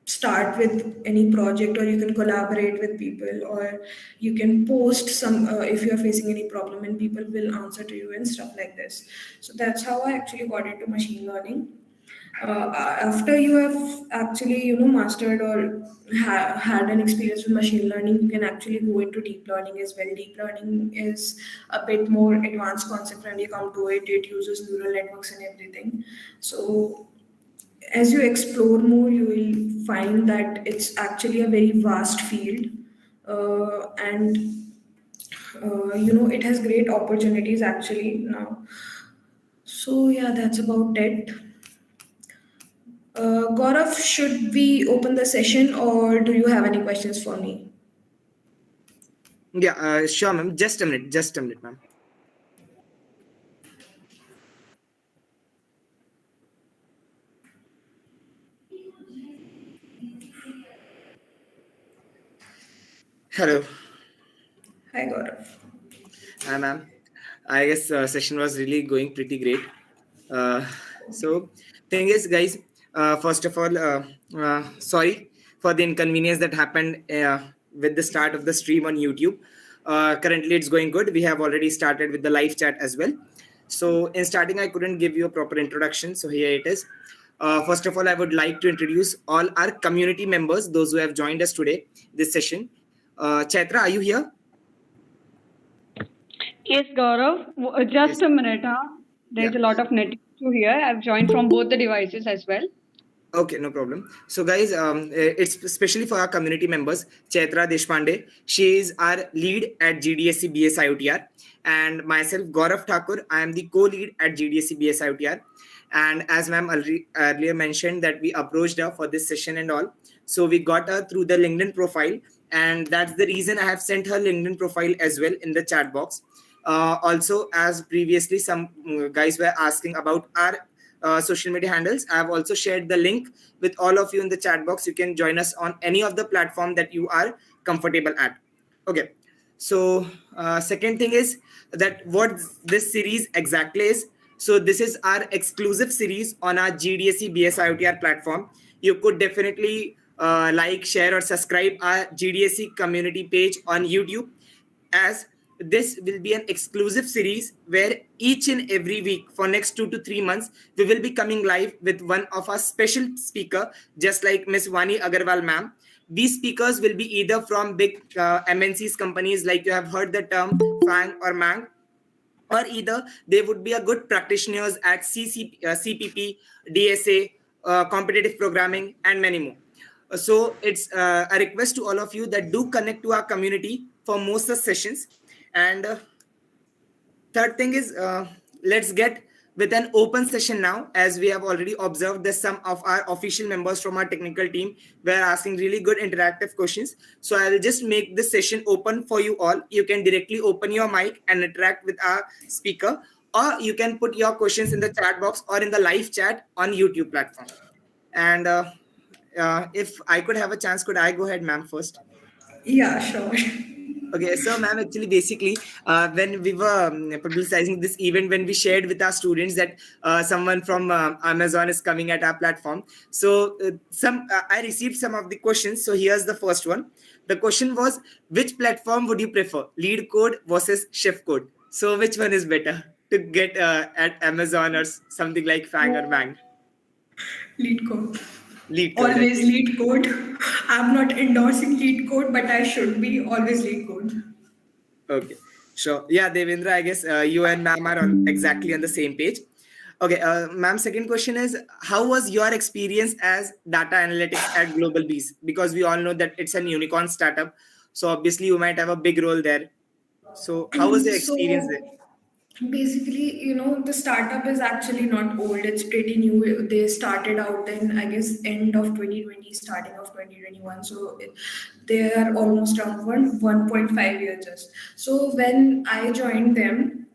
start with any project, or you can collaborate with people, or you can post some if you are facing any problem, and people will answer to you and stuff like this. So that's how I actually got into machine learning. After you have actually mastered or had an experience with machine learning, you can actually go into deep learning as well. Deep learning is a bit more advanced concept when you come to it. It uses neural networks and everything. So as you explore more, you will find that it's actually a very vast field, and it has great opportunities actually now. So yeah, that's about it. Gaurav, should we open the session, or do you have any questions for me? Yeah, sure, ma'am. Just a minute, ma'am. Hello. Hi, Gaurav. Hi, ma'am. I guess session was really going pretty great. So, thing is, guys, first of all, sorry for the inconvenience that happened with the start of the stream on YouTube. Currently, it's going good. We have already started with the live chat as well. So, in starting, I couldn't give you a proper introduction. So, here it is. First of all, I would like to introduce all our community members, those who have joined us today, this session. Chaitra, are you here? Yes, Gaurav. Just Yes. a minute, huh? There's Yeah. a lot of net issue here. I've joined from both the devices as well. Okay, no problem. So, guys, it's especially for our community members. Chaitra Deshpande, she is our lead at GDSC BSIOTR, and myself, Gaurav Thakur, I am the co-lead at GDSC BSIOTR. And as ma'am earlier mentioned, that we approached her for this session and all. So we got her through the LinkedIn profile, and that's the reason I have sent her LinkedIn profile as well in the chat box. Also, as previously some guys were asking about our social media handles, I have also shared the link with all of you in the chat box. You can join us on any of the platform that you are comfortable at. Okay, so second thing is that what this series exactly is. So this is our exclusive series on our GDSC BSIOTR platform. You could definitely like, share or subscribe our GDSC community page on YouTube, as this will be an exclusive series where each and every week for next 2 to 3 months we will be coming live with one of our special speaker, just like Miss Vani Agarwal ma'am. These speakers will be either from big MNCs companies, like you have heard the term FAANG or MANG, or either they would be a good practitioners at CPP, DSA, competitive programming, and many more. So it's a request to all of you that do connect to our community for most of the sessions. And third thing is, let's get with an open session now, as we have already observed that some of our official members from our technical team were asking really good interactive questions. So I will just make this session open for you all. You can directly open your mic and interact with our speaker, or you can put your questions in the chat box or in the live chat on YouTube platform. And if I could have a chance, could I go ahead, ma'am, first? Yeah, sure. Okay, so ma'am, actually, basically, when we were publicizing this event, when we shared with our students that someone from Amazon is coming at our platform, so I received some of the questions. So here's the first one. The question was, which platform would you prefer, Lead Code versus Chef Code? So which one is better to get at Amazon or something like FAANG or MANG? Lead code. Lead Code. Always lead code. I'm not endorsing lead code, but I should be always lead code. Okay, sure. Yeah, Devendra, I guess you and ma'am are exactly on the same page. Okay, ma'am, second question is, how was your experience as data analytics at Global Bees? Because we all know that it's an unicorn startup. So obviously you might have a big role there. So how was the experience there? Basically, the startup is actually not old. It's pretty new. They started out in, I guess, end of 2020, starting of 2021. So they are almost around 1.5 years just. So when I joined them,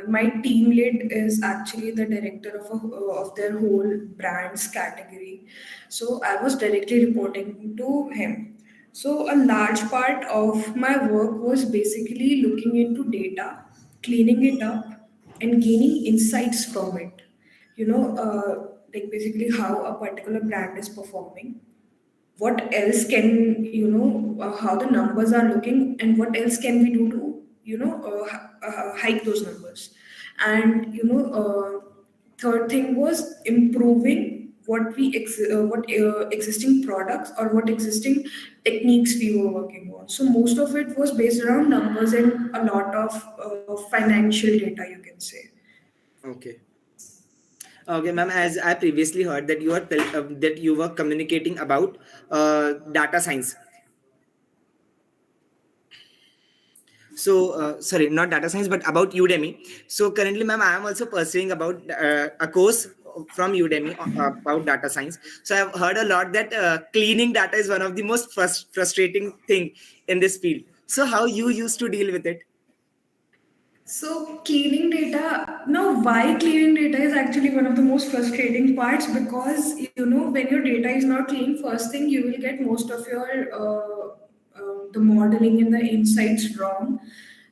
my team lead is actually the director of their whole brands category. So I was directly reporting to him. So a large part of my work was basically looking into data, cleaning it up, and gaining insights from it. Like basically how a particular brand is performing, what else can, how the numbers are looking, and what else can we do to, hike those numbers. And third thing was improving what existing products or what existing techniques we were working on. So most of it was based around numbers and a lot of financial data, you can say. Okay. Okay, ma'am. As I previously heard that you were communicating about data science. So sorry, not data science, but about Udemy. So currently, ma'am, I am also pursuing about a course from Udemy about data science. So I've heard a lot that cleaning data is one of the most frustrating thing in this field. So how you used to deal with it? So cleaning data, now why cleaning data is actually one of the most frustrating parts, because when your data is not clean, first thing you will get most of your the modeling and the insights wrong,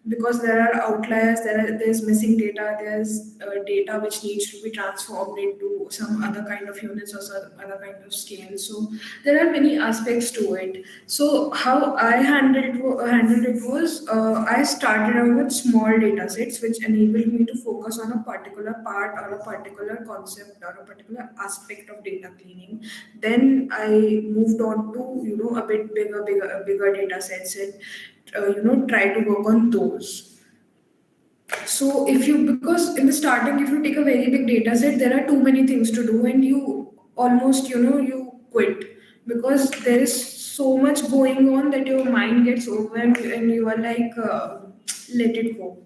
because there are outliers, there's missing data, there's data which needs to be transformed into some other kind of units or some other kind of scale. So there are many aspects to it. So how I handled it was, I started out with small data sets which enabled me to focus on a particular part or a particular concept or a particular aspect of data cleaning. Then I moved on to a bit bigger data sets, and try to work on those. So because in the starting, if you take a very big data set, there are too many things to do, and you almost, you quit, because there is so much going on that your mind gets overwhelmed and you are like, let it go.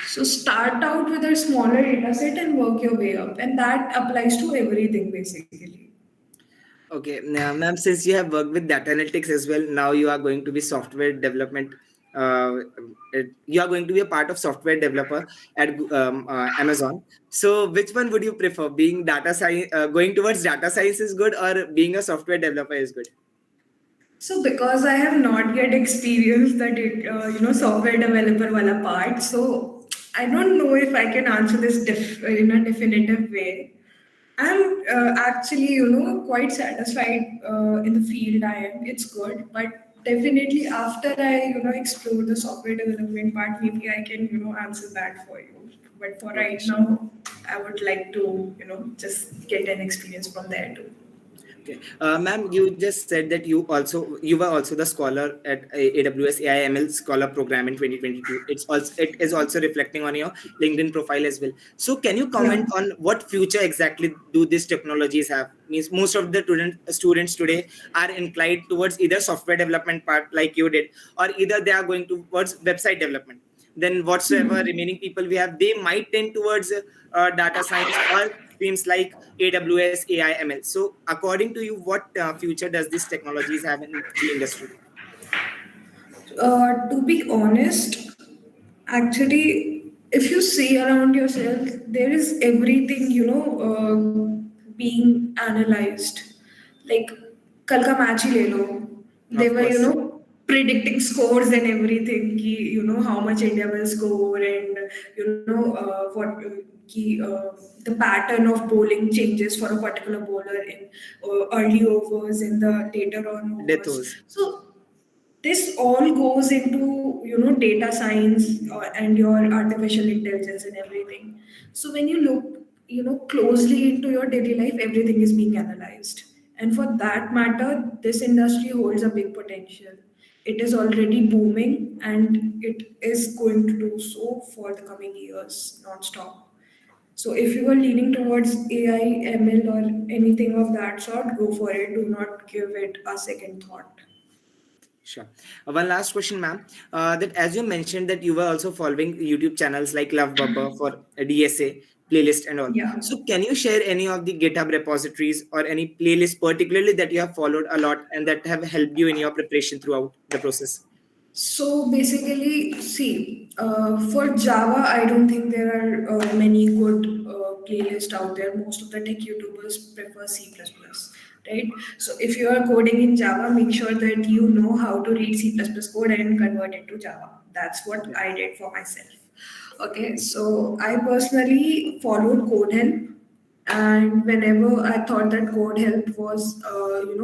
So start out with a smaller data set and work your way up. And that applies to everything basically. Okay, now, ma'am, since you have worked with data analytics as well, now you are going to be software development. You are going to be a part of software developer at Amazon. So, which one would you prefer? Being data science, going towards data science is good, or being a software developer is good? So because I have not yet experienced that, software developer wala part, so I don't know if I can answer this in a definitive way. I'm actually, quite satisfied in the field I am. It's good, but definitely after I, explore the software development part, maybe I can, answer that for you. But for right now, I would like to, just get an experience from there too. Okay, ma'am, you just said that you were also the scholar at AWS AI/ML Scholar Program in 2022. It is also reflecting on your LinkedIn profile as well. So, can you comment on what future exactly do these technologies have? Means most of the students today are inclined towards either software development part like you did, or either they are going towards website development. Then whatsoever remaining people we have, they might tend towards data science or streams like AWS, AI, ML. So according to you, what future does these technologies have in the industry? To be honest, actually, if you see around yourself, there is everything, being analyzed. Like, कल का match ही ले लो. They Of were, course. predicting scores and everything. How much India will score, and the pattern of bowling changes for a particular bowler in early overs and the later on Death overs. overs. So this all goes into data science and your artificial intelligence and everything. So when you look closely into your daily life, everything is being analyzed, and for that matter, this industry holds a big potential. It is already booming, and it is going to do so for the coming years non-stop. So if you are leaning towards AI, ML, or anything of that sort, go for it. Do not give it a second thought. Sure. One last question, ma'am. That as you mentioned that you were also following YouTube channels like 𝗘𝗴𝗶𝗶𝗏 for DSA playlist and all. Yeah. So can you share any of the GitHub repositories or any playlist particularly that you have followed a lot and that have helped you in your preparation throughout the process? So basically, see, for Java, I don't think there are many good playlists out there. Most of the tech YouTubers prefer C++, right? So if you are coding in Java, make sure that you know how to read C++ code and convert it to Java. That's what I did for myself. Okay, so I personally followed CodeHelp. And whenever I thought that 𝗘𝗴𝗃 was,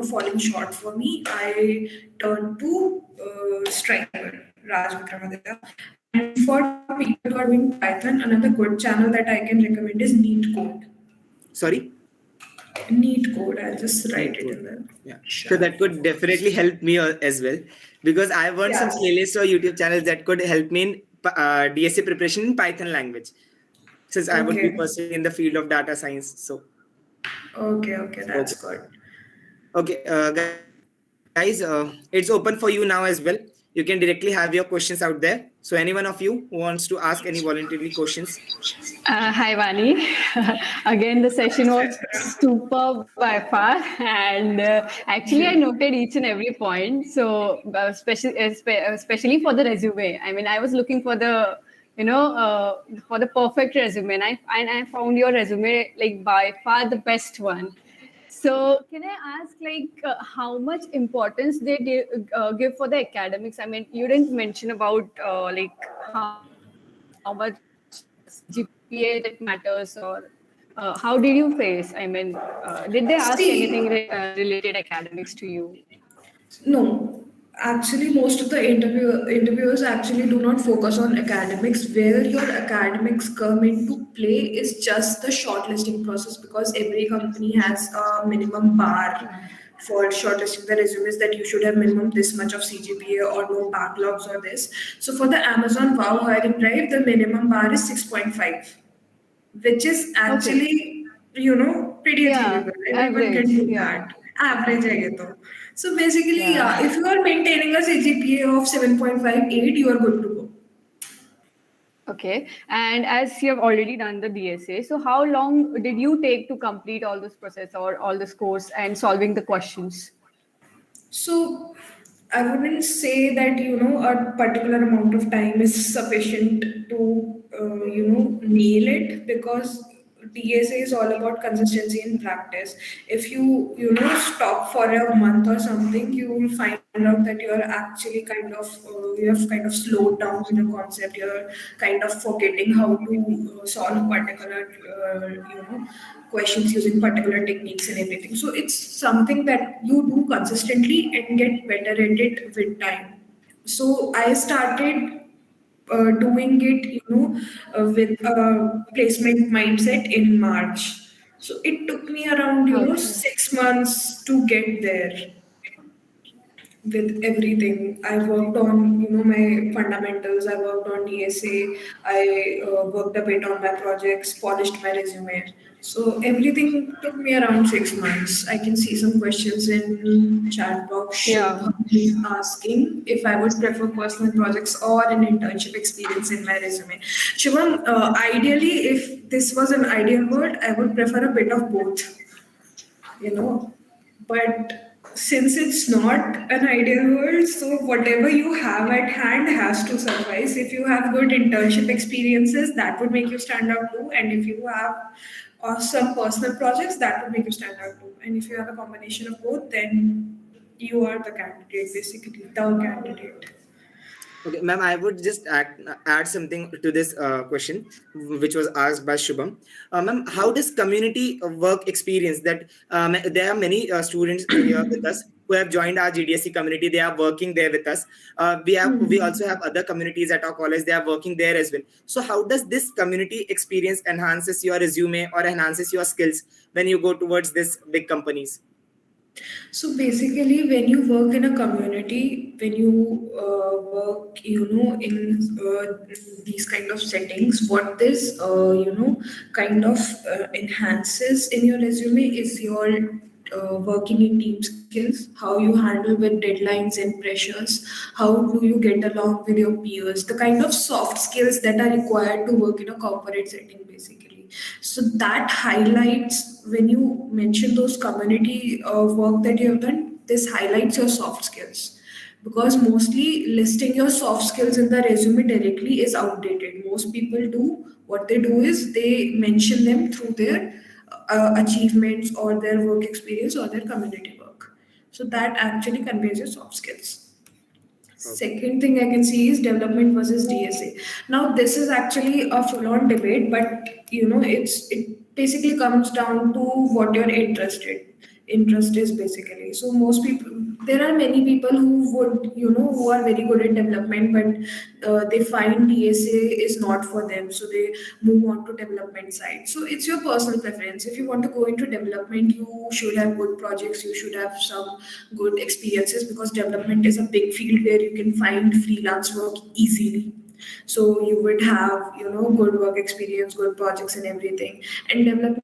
falling short for me, I turned to Striker, Raj Vikramaditya. And for people who are doing Python, another good channel that I can recommend is Neat Code. Sorry? Neat Code. I'll just write it in there. Yeah. So that could definitely help me as well, because I want some playlists or YouTube channels that could help me in DSA preparation in Python language, since I would be pursuing in the field of data science. So Okay, that's good. Okay, guys, it's open for you now as well. You can directly have your questions out there. So any one of you who wants to ask any voluntarily questions? Hi, Vani. Again, the session was super by far. And actually, I noted each and every point. So especially for the resume. I mean, I was looking for the, for the perfect resume. And I found your resume like by far the best one. So can I ask, how much importance they give for the academics? I mean, you didn't mention about how much GPA that matters, or how did you face? I mean, did they ask anything related academics to you? No. Actually, most of the interviewers actually do not focus on academics. Where your academics come into play is just the shortlisting process, because every company has a minimum bar for shortlisting the resumes, that you should have minimum this much of CGPA or no backlogs or this. So for the Amazon Wow hiring drive, the minimum bar is 6.5, which is actually, pretty Yeah, achievable. Everyone can average. do Yeah. that. Average hai ye to. So basically, Yeah. if you are maintaining a CGPA of 7.58, you are good to go. Okay. And as you have already done the BSA, so how long did you take to complete all this process or all this course and solving the questions? So I wouldn't say that a particular amount of time is sufficient to nail it, because DSA is all about consistency in practice. If you stop for a month or something, you will find out that you are actually you have kind of slowed down with the concept. You're kind of forgetting how to solve particular questions using particular techniques and everything. So it's something that you do consistently and get better at it with time. So I started doing it, with a placement mindset in March. So it took me around, Okay. 6 months to get there with everything. I worked on, my fundamentals. I worked on DSA. I worked a bit on my projects, polished my resume. So everything took me around 6 months. I can see some questions in chat box. Yeah. Shubham is asking if I would prefer personal projects or an internship experience in my resume. Shubham, ideally, if this was an ideal world, I would prefer a bit of both, you know but since it's not an ideal world, so whatever you have at hand has to suffice. If you have good internship experiences, that would make you stand out too, and if you have some personal projects, that would make you stand out too, and if you have a combination of both, then you are the candidate, basically the candidate. Okay, ma'am, I would just add something to this question, which was asked by Shubham. Ma'am, how does community work experience that there are many students here with us who have joined our GDSC community. They are working there with us. We also have other communities at our college. They are working there as well. So how does this community experience enhances your resume or enhances your skills when you go towards this big companies? So basically, when you work in a community, when you work, in these kind of settings, what this, kind of enhances in your resume is your working in team skills, how you handle with deadlines and pressures, how do you get along with your peers, the kind of soft skills that are required to work in a corporate setting, basically. So that highlights, when you mention those community work that you have done, this highlights your soft skills, because mostly listing your soft skills in the resume directly is outdated. Most people do, what they do is they mention them through their achievements or their work experience or their community work. So that actually conveys your soft skills. Okay. Second thing I can see is development versus DSA. Now this is actually a full-on debate, but it basically comes down to what you're interested. Interest is basically. So most people, there are many people who would, who are very good at development, but they find DSA is not for them, so they move on to development side. So it's your personal preference. If you want to go into development, you should have good projects. You should have some good experiences, because development is a big field where you can find freelance work easily. So you would have, good work experience, good projects and everything. And development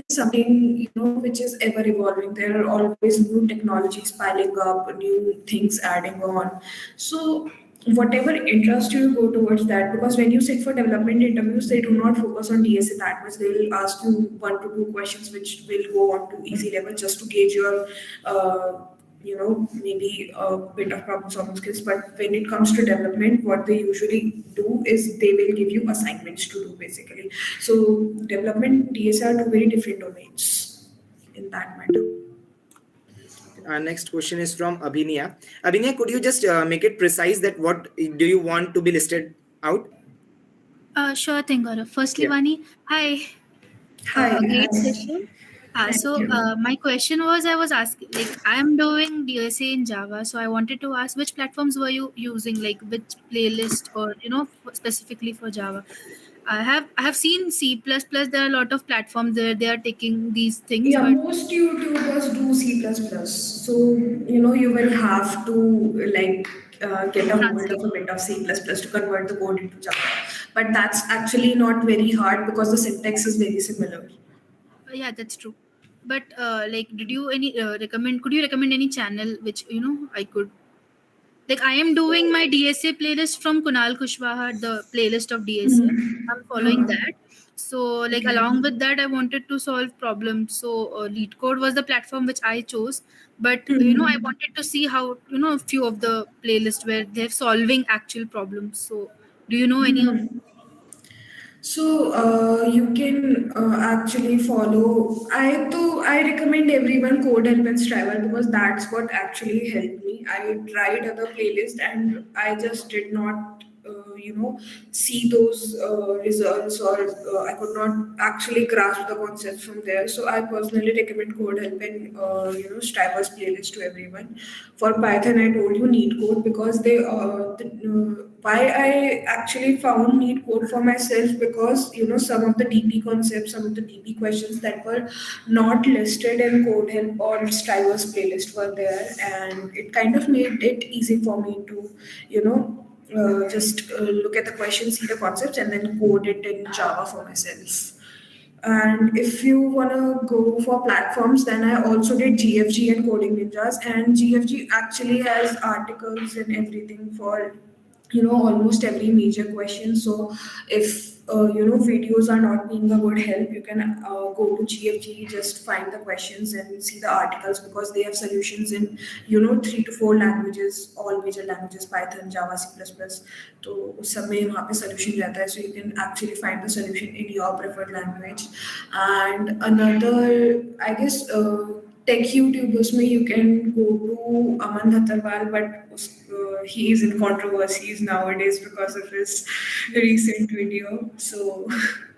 is something, which is ever evolving. There are always new technologies piling up, new things adding on. So whatever interest you, go towards that, because when you sit for development interviews, they do not focus on DSA that much. They will ask you 1 to 2 questions which will go on to easy level, just to gauge your maybe a bit of problem solving skills. But when it comes to development, what they usually do is they will give you assignments to do, basically. So development, DSA are two very different domains in that matter. Our next question is from Abhinya. Abhinya, could you just make it precise that what do you want to be listed out? Sure thing, Gaurav. Firstly, Yeah. Vani, hi. Hi. Great Hi. session. Thank you. My question was, I was asking, like, I am doing DSA in Java, so I wanted to ask which platforms were you using, like which playlist, or specifically for Java. I have seen C++. There are a lot of platforms there. They are taking these things, Yeah, but most YouTubers do C++. So, you will have to like get a hold translate. of a bit of C++ to convert the code into Java. But that's actually not very hard, because the syntax is very similar. Yeah, that's true. But like, did you any recommend? Could you recommend any channel which I could? Like, I am doing my DSA playlist from 𝗏𝗏𝗃𝗏, the playlist of DSA. I'm following that. So, like, Okay. along with that, I wanted to solve problems. So, LeetCode was the platform which I chose. But, I wanted to see how, a few of the playlists where they're solving actual problems. So, do you know any of? So you can actually follow. I recommend everyone 𝗏𝗏𝗃𝗏𝗁 and 𝗏𝗏𝗃𝗏𝗁 because that's what actually helped me. I tried other playlists and I just did not, see those results, or I could not actually grasp the concepts from there. So I personally recommend 𝗏𝗏𝗃𝗏𝗁 and 𝗏𝗏𝗃𝗏𝗁's Python. For Python, I told you Neat Code because why I actually found Neat Code for myself, because some of the DP concepts, some of the DP questions that were not listed in 𝗏𝗏𝗃𝗏𝗁 or 𝗏𝗏𝗃𝗏𝗁's playlist were there, and it kind of made it easy for me to just look at the questions, see the concepts, and then code it in Java for myself. And if you want to go for platforms, then I also did GFG and Coding Ninjas. And GFG actually has articles and everything for, almost every major question. So if, videos are not being a good help, you can go to GFG, just find the questions and see the articles, because they have solutions in, 3 to 4 languages, all major languages, Python, Java, C++. तो उस सब में वहाँ पे solution रहता है, so you can actually find the solution in your preferred language. And another, I guess, tech YouTubers में you can go to Aman Agarwal, but he is in controversies nowadays because of his recent video. So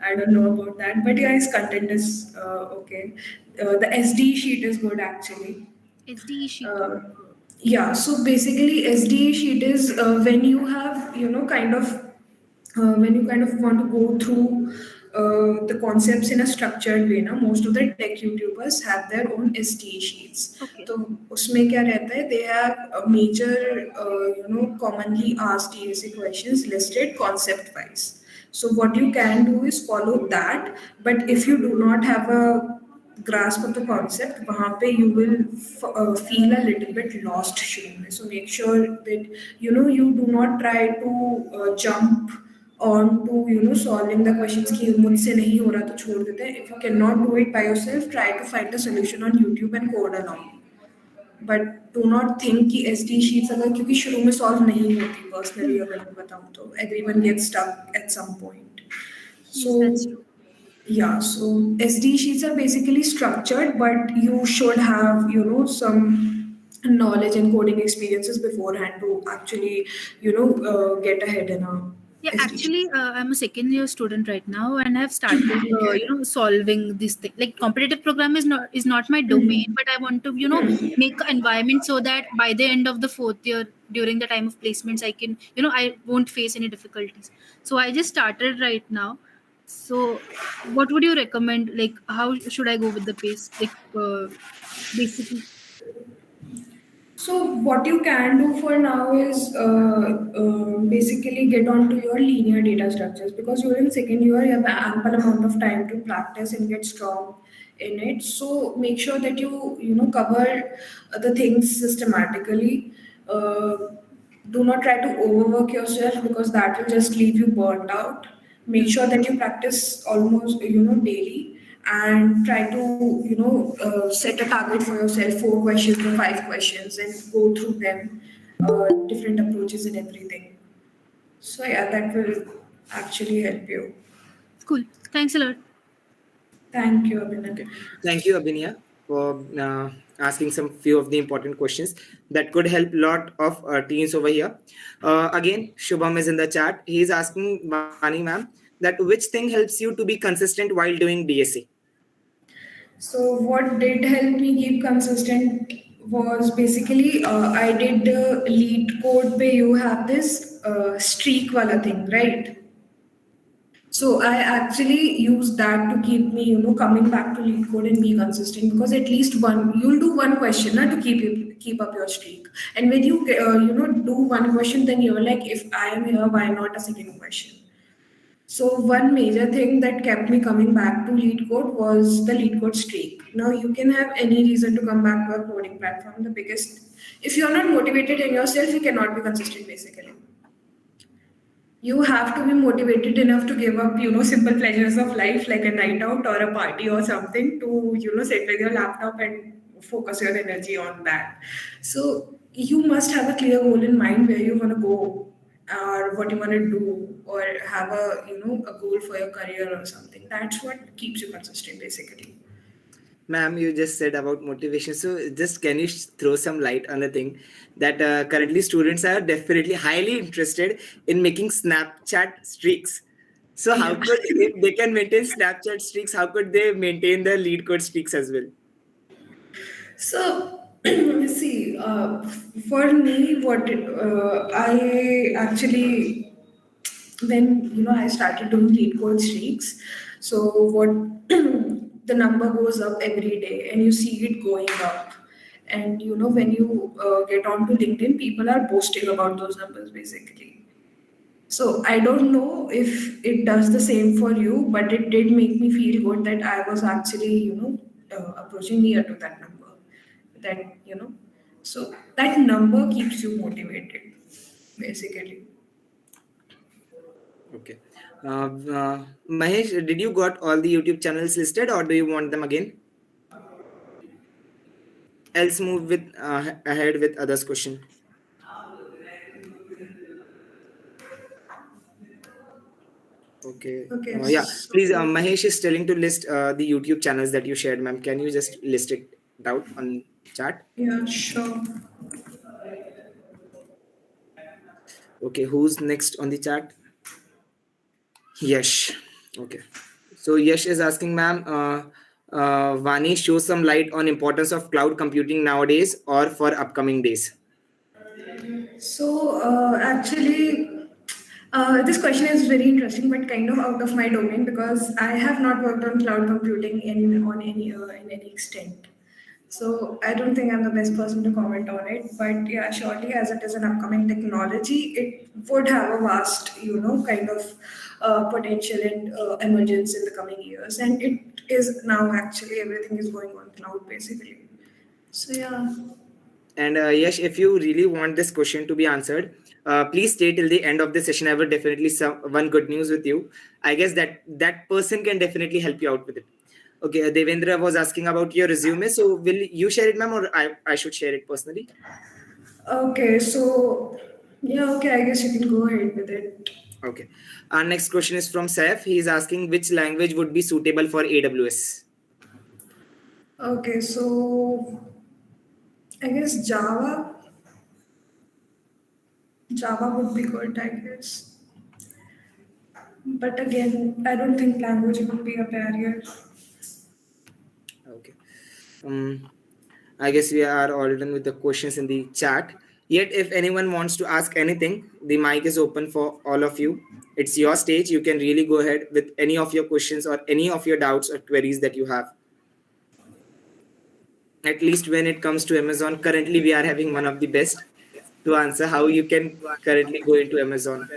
I don't know about that, but yeah, his content is okay. The SD sheet is good actually. SDE sheet. Yeah, so basically SDA sheet is when you have, when you kind of want to go through the concepts in a structured way. Now, most of the tech YouTubers have their own SDA sheets. Okay. So, उसमें क्या रहता है? They have a major, commonly asked DSA questions listed concept wise. So, what you can do is follow that. But if you do not have a grasp of the concept, वहाँ पे you will feel a little bit lost शुरू में. So make sure that you do not try to jump on to solving the questions कि मुझसे नहीं हो रहा तो छोड़ देते हैं. If you cannot do it by yourself, try to find the solution on YouTube and code along. But do not think कि SD sheets अगर क्योंकि शुरू में solve नहीं होती, personally अगर मैं बताऊँ तो everyone gets stuck at some point. So Yes, that's true. yeah, so SD sheets are basically structured, but you should have, some knowledge and coding experiences beforehand to actually, get ahead in a Yeah, SD actually, sheet. I'm a second year student right now, and I've started, solving this thing. Like, competitive program is not my domain, but I want to, make an environment so that by the end of the 4th year, during the time of placements, I can, I won't face any difficulties. So I just started right now. So, what would you recommend? Like, how should I go with the pace? Like, basically. So what you can do for now is basically get onto your linear data structures, because you're in second year, you have ample amount of time to practice and get strong in it. So make sure that you cover the things systematically. Do not try to overwork yourself, because that will just leave you burnt out. Make sure that you practice almost daily, and try to set a target for yourself, 4 questions or 5 questions, and go through them, different approaches and everything. So yeah, that will actually help you. Cool. Thanks a lot. Thank you, Abhinav. Thank you, Abhinya, for asking some few of the important questions that could help a lot of teens over here. Again, Shubham is in the chat. He is asking Vani ma'am that which thing helps you to be consistent while doing DSC? So what did help me keep consistent was basically I did the lead code where you have this streak wala thing, right? So I actually use that to keep me, coming back to lead code and be consistent, because at least you'll do one question to keep up your streak. And when you do one question, then you're like, if I am here, why not a second question? So one major thing that kept me coming back to lead code was the lead code streak. Now you can have any reason to come back to a coding platform. The biggest, if you're not motivated in yourself, you cannot be consistent basically. You have to be motivated enough to give up, simple pleasures of life like a night out or a party or something to, sit with your laptop and focus your energy on that. So you must have a clear goal in mind where you want to go or what you want to do or have a, a goal for your career or something. That's what keeps you consistent basically. Ma'am, you just said about motivation. So just can you throw some light on the thing that currently students are definitely highly interested in making Snapchat streaks. So how could, if they can maintain Snapchat streaks, how could they maintain the lead code streaks as well? So, see, for me, I actually, when I started doing lead code streaks, so what the number goes up every day, and you see it going up, and when you get onto LinkedIn, people are posting about those numbers basically. So I don't know if it does the same for you, but it did make me feel good that I was actually, approaching near to that number. That, so that number keeps you motivated, basically. Okay. Mahesh, did you got all the YouTube channels listed or do you want them again? Else move with ahead with others question. Okay. Okay. Yeah. So, Please, Mahesh is telling to list the YouTube channels that you shared, ma'am. Can you just list it out on chat? yeah, sure. Okay. Who's next on the chat? Yash. Okay. So Yash is asking, ma'am, Vani, show some light on importance of cloud computing nowadays or for upcoming days. So, actually, this question is very interesting, but kind of out of my domain because I have not worked on cloud computing in any extent. So I don't think I'm the best person to comment on it. But yeah, surely as it is an upcoming technology, it would have a vast, kind of potential and emergence in the coming years. And it is now actually everything is going on cloud basically. So yeah. And Yash, if you really want this question to be answered, please stay till the end of the session. I will definitely one good news with you. I guess that person can definitely help you out with it. Okay, Devendra was asking about your resume. So will you share it, ma'am, or I should share it personally? Okay, so yeah, okay, I guess you can go ahead with it. Okay. Our next question is from Saif. He is asking which language would be suitable for AWS. Okay, so I guess Java would be good, I guess. But again, I don't think language would be a barrier. Okay. I guess we are all done with the questions in the chat. Yet, if anyone wants to ask anything, the mic is open for all of you. It's your stage. You can really go ahead with any of your questions or any of your doubts or queries that you have. At least when it comes to Amazon, currently we are having one of the best to answer how you can currently go into Amazon.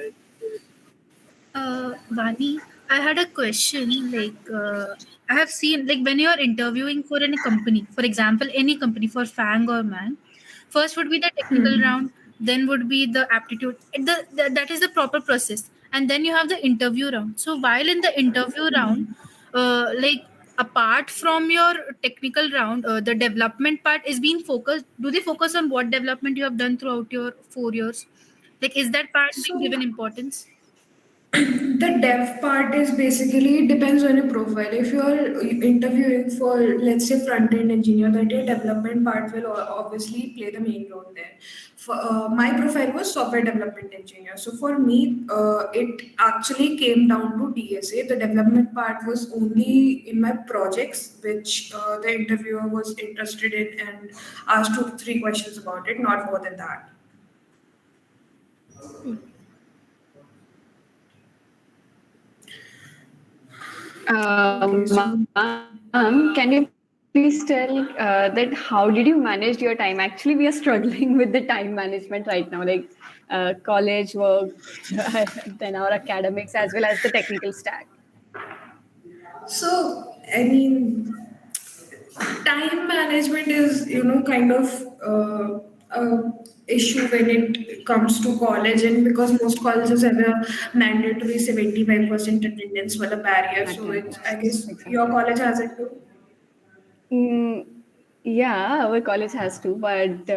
Vani, I had a question. I have seen, when you are interviewing for any company, for example, any company for FAANG or MANG, first would be the technical round, then would be the aptitude. That is the proper process, and then you have the interview round. So while in the interview round, apart from your technical round, the development part is being focused. Do they focus on what development you have done throughout your 4 years? Is that part being So given importance? the dev part is basically depends on your profile. If you are interviewing for, let's say, front end engineer, that your development part will obviously play the main role there. For my profile was software development engineer, so for me, it actually came down to DSA. The development part was only in my projects, which the interviewer was interested in and asked 2 3 questions about it, not more than that. Okay, so Ma'am, can you Please tell that how did you manage your time? Actually, we are struggling with the time management right now, like college work, then our academics as well as the technical stack. So, I mean, time management is, kind of a issue when it comes to college, and because most colleges have a mandatory 75% attendance for the barrier. So, it's, I guess Exactly. your college has it too. Mm, yeah, our college has to, but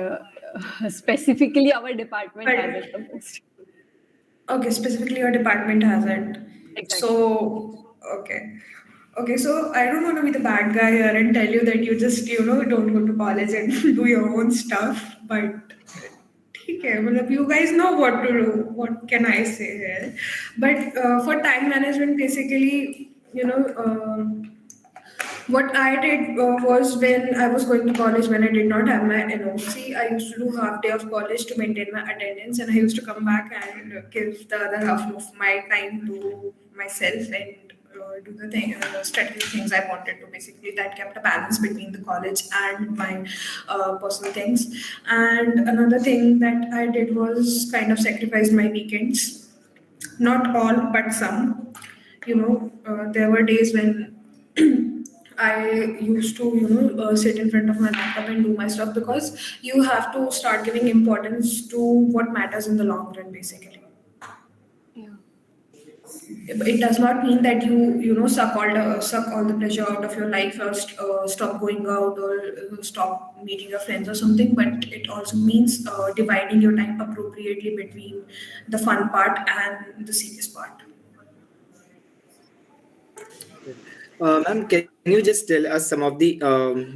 specifically our department has it the But most. okay, specifically your department has it. Exactly. So, okay. Okay, so I don't want to be the bad guy here and tell you that you just, don't go to college and do your own stuff, but okay, well, you guys know what to do. What can I say here? But for time management, basically, what I did was when I was going to college, when I did not have my NOC, I used to do half day of college to maintain my attendance, and I used to come back and give the other half of my time to myself and do the strategic things I wanted to. Basically, that kept a balance between the college and my personal things. And another thing that I did was kind of sacrifice my weekends. Not all, but some. There were days when I used to, sit in front of my laptop and do my stuff, because you have to start giving importance to what matters in the long run, basically. Yeah. It does not mean that you suck all the pleasure out of your life, or stop going out, or stop meeting your friends or something. But it also means dividing your time appropriately between the fun part and the serious part. Ma'am, can you just tell us some of the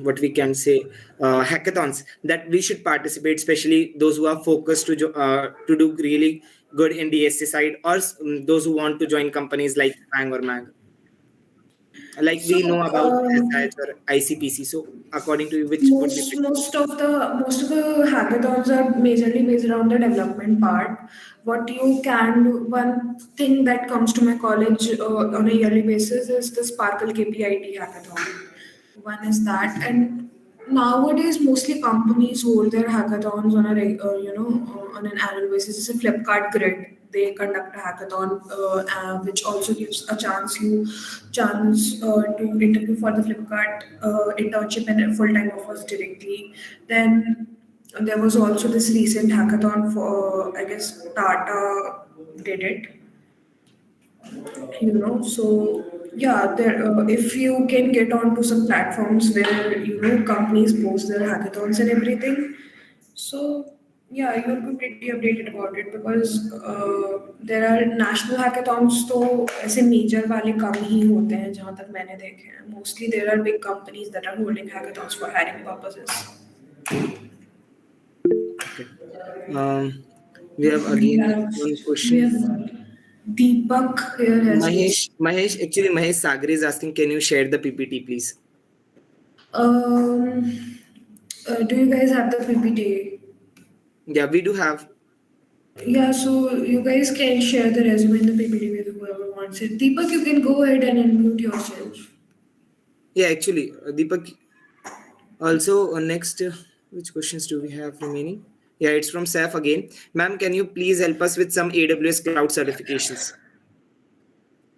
what we can say hackathons that we should participate, especially those who are focused to do really good in DSC side, or those who want to join companies like FAANG or MAG? Like So we know about SH or ICPC. So according to you, which would be most of the hackathons are majorly based around the development part. What you can do, one thing that comes to my college on a yearly basis is the Sparkle KPIT hackathon. One is that, and nowadays mostly companies hold their hackathons on on an annual basis. It's a Flipkart grid. They conduct a hackathon, which also gives a chance to interview for the Flipkart internship and full time offers directly. Then there was also this recent hackathon for, I guess, Tata did it. So yeah, there if you can get onto some platforms where companies post their hackathons and everything, so yeah, you'll be pretty updated about it, because there are national hackathons, तो ऐसे major वाले कम ही होते हैं जहाँ तक मैंने देखे हैं. Mostly there are big companies that are holding hackathons for hiring purposes. we have again one We question. have Deepak here has Mahesh Sagar is asking, can you share the PPT, please? Do you guys have the PPT? Yeah, we do have. Yeah, so you guys can share the resume and the PPT with whoever wants it. Deepak, you can go ahead and unmute yourself. Yeah, actually, Deepak. Also, next, which questions do we have remaining? Yeah, it's from Saif again. Ma'am, can you please help us with some AWS cloud certifications?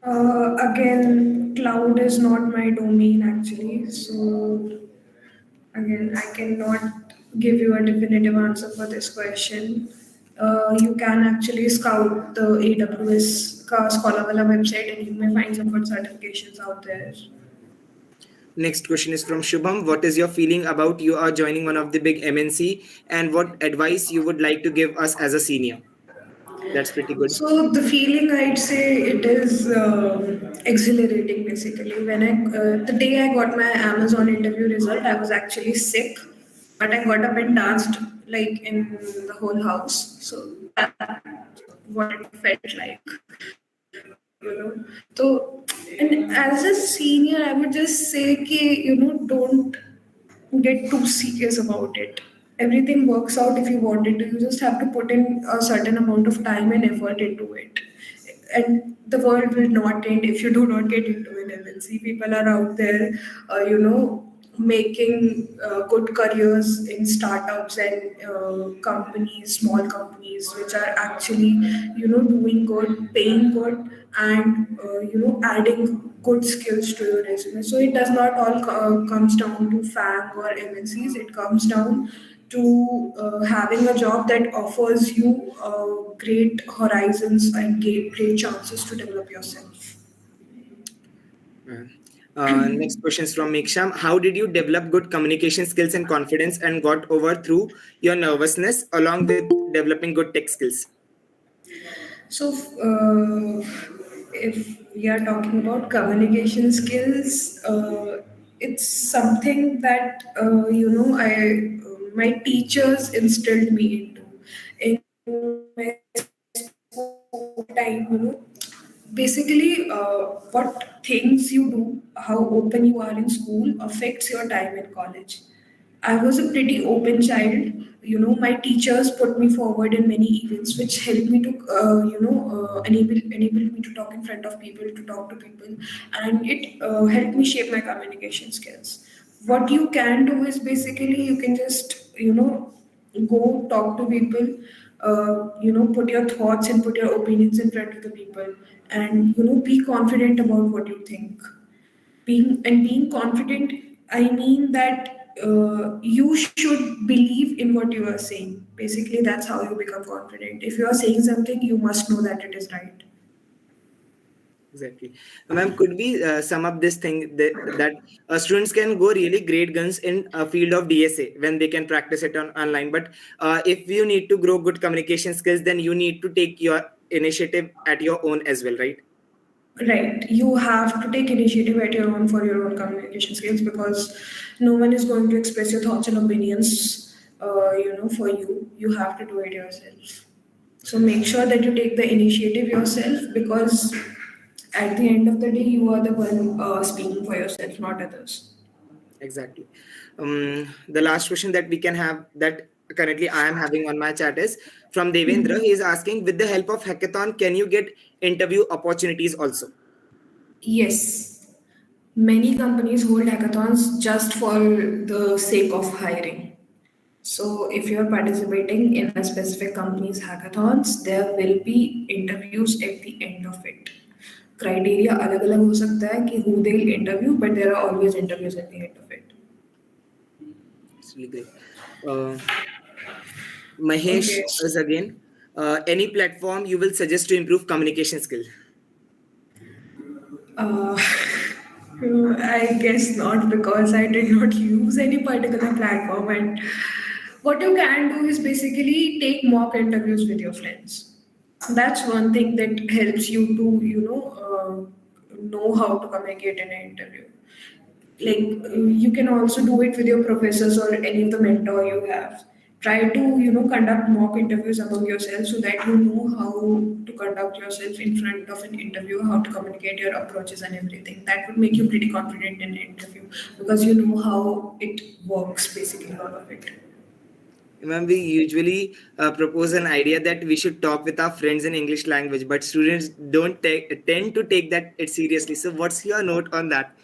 Again, cloud is not my domain actually. So again, I cannot give you a definitive answer for this question. You can actually scout the AWS Scholarwala website, and you may find some good certifications out there. Next question is from Shubham. What is your feeling about you are joining one of the big MNC, and what advice you would like to give us as a senior? That's pretty good. So the feeling, I'd say, it is exhilarating. Basically, when the day I got my Amazon interview result, I was actually sick, but I got up and danced like in the whole house. So that's what it felt like. So, and as a senior, I would just say, don't get too serious about it. Everything works out if you want it to. You just have to put in a certain amount of time and effort into it. And the world will not end if you do not get into an MNC. People are out there, making good careers in startups and companies, small companies, which are actually, doing good, paying good, and adding good skills to your resume. So it does not all comes down to FAANG or MNCs. It comes down to having a job that offers you great horizons and great chances to develop yourself. Next question is from Miksham. How did you develop good communication skills and confidence and got over through your nervousness along with developing good tech skills? So, if we are talking about communication skills, it's something that I my teachers instilled me into in my school time. Basically, what things you do, how open you are in school, affects your time in college. I was a pretty open child. My teachers put me forward in many events, which helped me to, enabled me to talk in front of people, to talk to people, and it helped me shape my communication skills. What you can do is basically you can just, go talk to people, put your thoughts and put your opinions in front of the people, and be confident about what you think. Being confident, I mean that you should believe in what you are saying. Basically, that's how you become confident. If you are saying something, you must know that it is right. Exactly. Ma'am, could we sum up this thing that students can go really great guns in a field of DSA when they can practice it online. But if you need to grow good communication skills, then you need to take your initiative at your own as well, right? Right. You have to take initiative at your own for your own communication skills, because no one is going to express your thoughts and opinions, for you. You have to do it yourself. So make sure that you take the initiative yourself, because at the end of the day, you are the one speaking for yourself, not others. Exactly. The last question that we can have that currently I am having on my chat is from Devendra. He is asking, with the help of hackathon, can you get interview opportunities also? Yes. Many companies hold hackathons just for the sake of hiring. So if you're participating in a specific company's hackathons, there will be interviews at the end of it. Criteria अलग अलग हो सकता है कि who they'll interview, but there are always interviews at the end of it. It's really great. Mahesh Okay. is again. Any platform you will suggest to improve communication skill? Uh, I guess not, because I did not use any particular platform. And what you can do is basically take mock interviews with your friends. That's one thing that helps you to, know how to communicate in an interview. Like you can also do it with your professors or any of the mentor you have. Try to conduct mock interviews among yourself, so that you know how to conduct yourself in front of an interview, how to communicate your approaches and everything. That would make you pretty confident in an interview, because you know how it works, basically all of it. Ma'am, we usually propose an idea that we should talk with our friends in English language, but students don't tend to take that it seriously. So what's your note on that?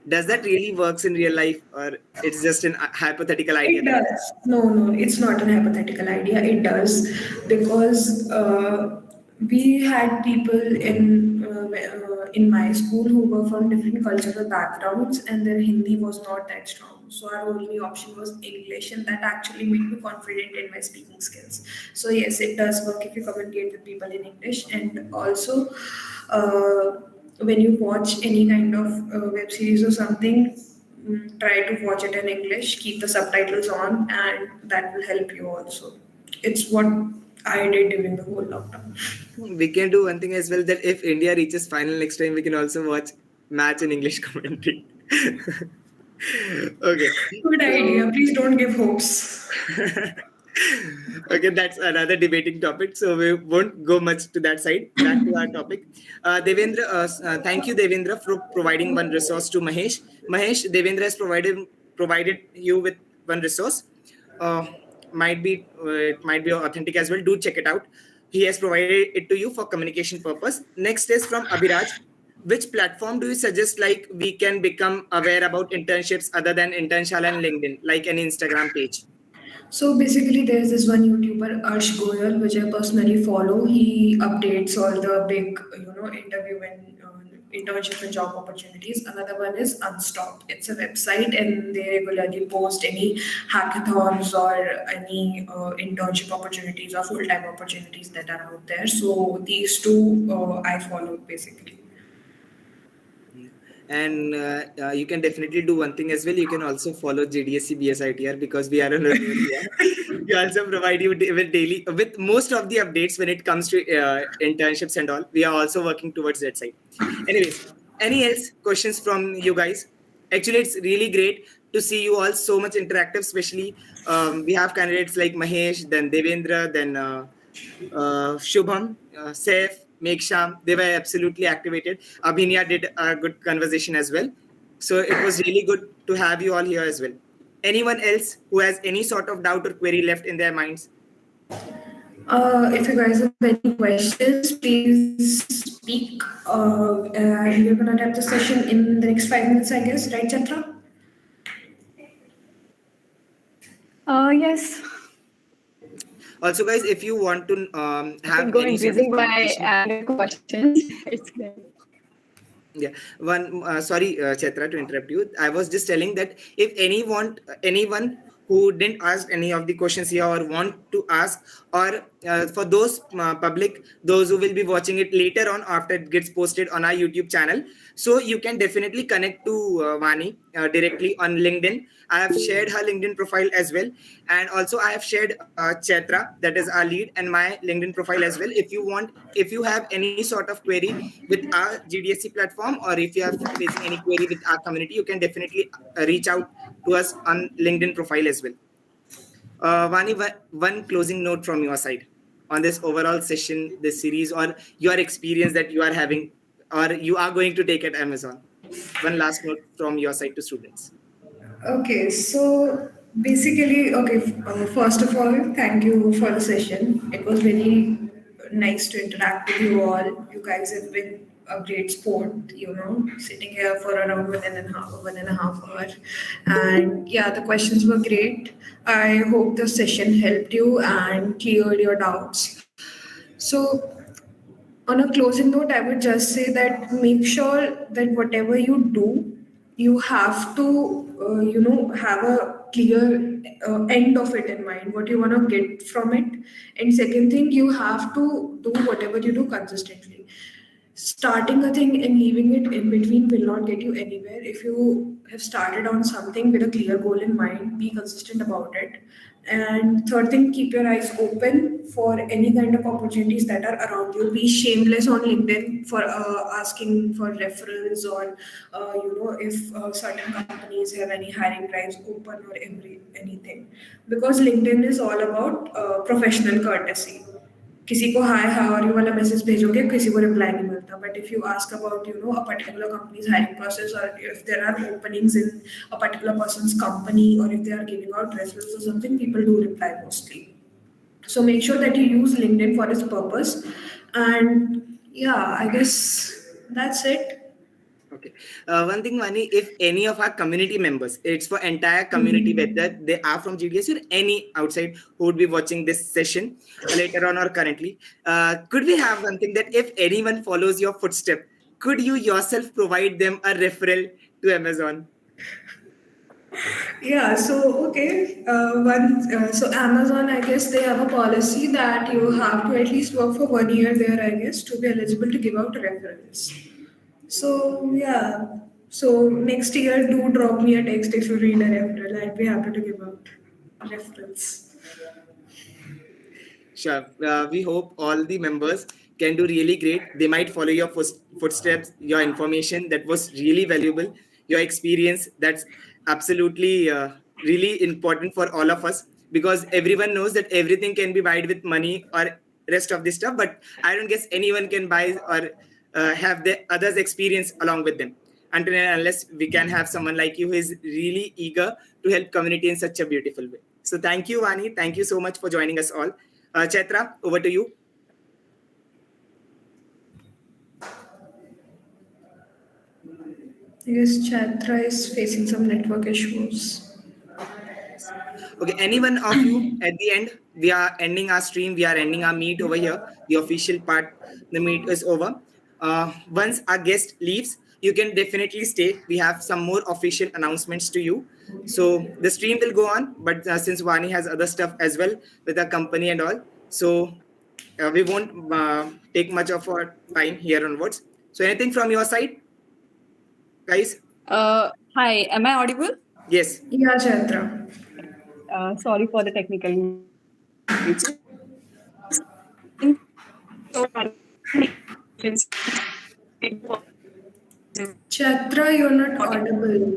Does that really works in real life, or it's just an hypothetical idea? It does. No, it's not an hypothetical idea. It does, because we had people in my school who were from different cultural backgrounds, and their Hindi was not that strong. So our only option was English, and that actually made me confident in my speaking skills. So yes, it does work if you communicate with people in English, and also. When you watch any kind of web series or something, try to watch it in English, keep the subtitles on, and that will help you also. It's what I did during the whole lockdown. We can do one thing as well, that if India reaches final next time, we can also watch match in English commentary. Okay. Good idea. Please don't give hopes. Okay, that's another debating topic, so we won't go much to that side. Back to our topic. Devendra, thank you, Devendra, for providing one resource to Mahesh. Mahesh, Devendra has provided you with one resource. It might be authentic as well. Do check it out. He has provided it to you for communication purpose. Next is from Abhiraj. which platform do you suggest like we can become aware about internships other than Internshala and LinkedIn, like an Instagram page? So basically, there's this one YouTuber, 𝗚𝗏𝗃𝗁, which I personally follow. He updates all the big, interview and internship and job opportunities. Another one is Unstopped. It's a website, and they regularly post any hackathons or any internship opportunities or full-time opportunities that are out there. So these two I follow basically. And you can definitely do one thing as well. You can also follow GDSC BSIOTR because we are on a roll here. We also provide you with most of the updates when it comes to internships and all. We are also working towards that side. Anyways, any else questions from you guys? Actually, it's really great to see you all so much interactive, especially we have candidates like Mahesh, then Devendra, then Shubham, Saif, Meksham. They were absolutely activated. Abhinya did a good conversation as well. So it was really good to have you all here as well. Anyone else who has any sort of doubt or query left in their minds? If you guys have any questions, please speak. And we're gonna wrap the session in the next 5 minutes, I guess, right, Chatra? Yes. Also, guys, if you want to have Go any sort of increasing by conversation- added questions. It's great. Yeah, sorry, Chatra, to interrupt you. I was just telling that if anyone who didn't ask any of the questions here or want to ask, or for those public, those who will be watching it later on after it gets posted on our YouTube channel, so you can definitely connect to Vani directly on LinkedIn. I have shared her LinkedIn profile as well, and also I have shared Chatra, that is our lead, and my LinkedIn profile as well. If you have any sort of query with our GDSC platform, or if you are facing any query with our community, you can definitely reach out to us on LinkedIn profile as well. Vani, one closing note from your side on this overall session, this series, or your experience that you are having or you are going to take at Amazon. One last note from your side to students. Okay, so basically, first of all, thank you for the session. It was very nice to interact with you all. You guys have been a great sport, sitting here for around 1.5 hours. And yeah, the questions were great. I hope the session helped you and cleared your doubts. So, on a closing note, I would just say that make sure that whatever you do, you have to, have a clear end of it in mind, what you want to get from it. And second thing, you have to do whatever you do consistently. Starting a thing and leaving it in between will not get you anywhere. If you have started on something with a clear goal in mind, be consistent about it. And third thing, keep your eyes open for any kind of opportunities that are around you. Be shameless on LinkedIn for asking for referrals, or if certain companies have any hiring drives open, or anything, because LinkedIn is all about professional courtesy. किसी को hi how are you वाला message भेजोगे, किसी को reply नहीं मिलता. But if you ask about a particular company's hiring process, or if there are openings in a particular person's company, or if they are giving out referrals or something, people do reply mostly. So make sure that you use LinkedIn for its purpose. And yeah, I guess that's it. Okay. One thing, Vani, if any of our community members, it's for entire community, whether they are from GDSC or any outside who would be watching this session later on or currently, could we have one thing that if anyone follows your footstep, could you yourself provide them a referral to Amazon? Yeah, so so Amazon, I guess they have a policy that you have to at least work for 1 year there, I guess, to be eligible to give out referrals. So yeah, so next year do drop me a text if you read a referral. I'd be happy to give out referrals. Sure. We hope all the members can do really great. They might follow your footsteps, your information that was really valuable, your experience that's absolutely really important for all of us, because everyone knows that everything can be bought with money or rest of this stuff, but I don't guess anyone can buy or have the others' experience along with them until and unless we can have someone like you who is really eager to help community in such a beautiful way. So thank you, Vani. Thank you so much for joining us all. Chaitra, over to you. I guess Chatra is facing some network issues. Okay, anyone of you at the end, we are ending our stream, we are ending our meet over here. The official part, the meet is over. Once our guest leaves, you can definitely stay. We have some more official announcements to you. So the stream will go on, but since Vani has other stuff as well with our company and all, so we won't take much of our time here onwards. So anything from your side, guys? Hi, am I audible? Yes. Yeah, Chatra. Sorry for the technical glitches. Chatra, you're not audible.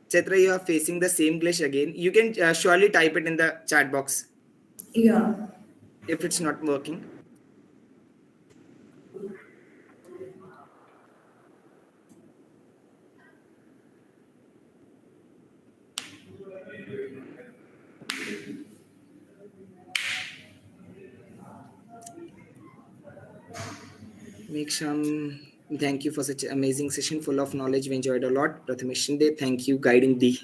Chetra, you are facing the same glitch again. You can surely type it in the chat box Yeah. if it's not working. Meksham, thank you for such an amazing session full of knowledge. We enjoyed a lot. Prathamesh Shinde, thank you, guiding D.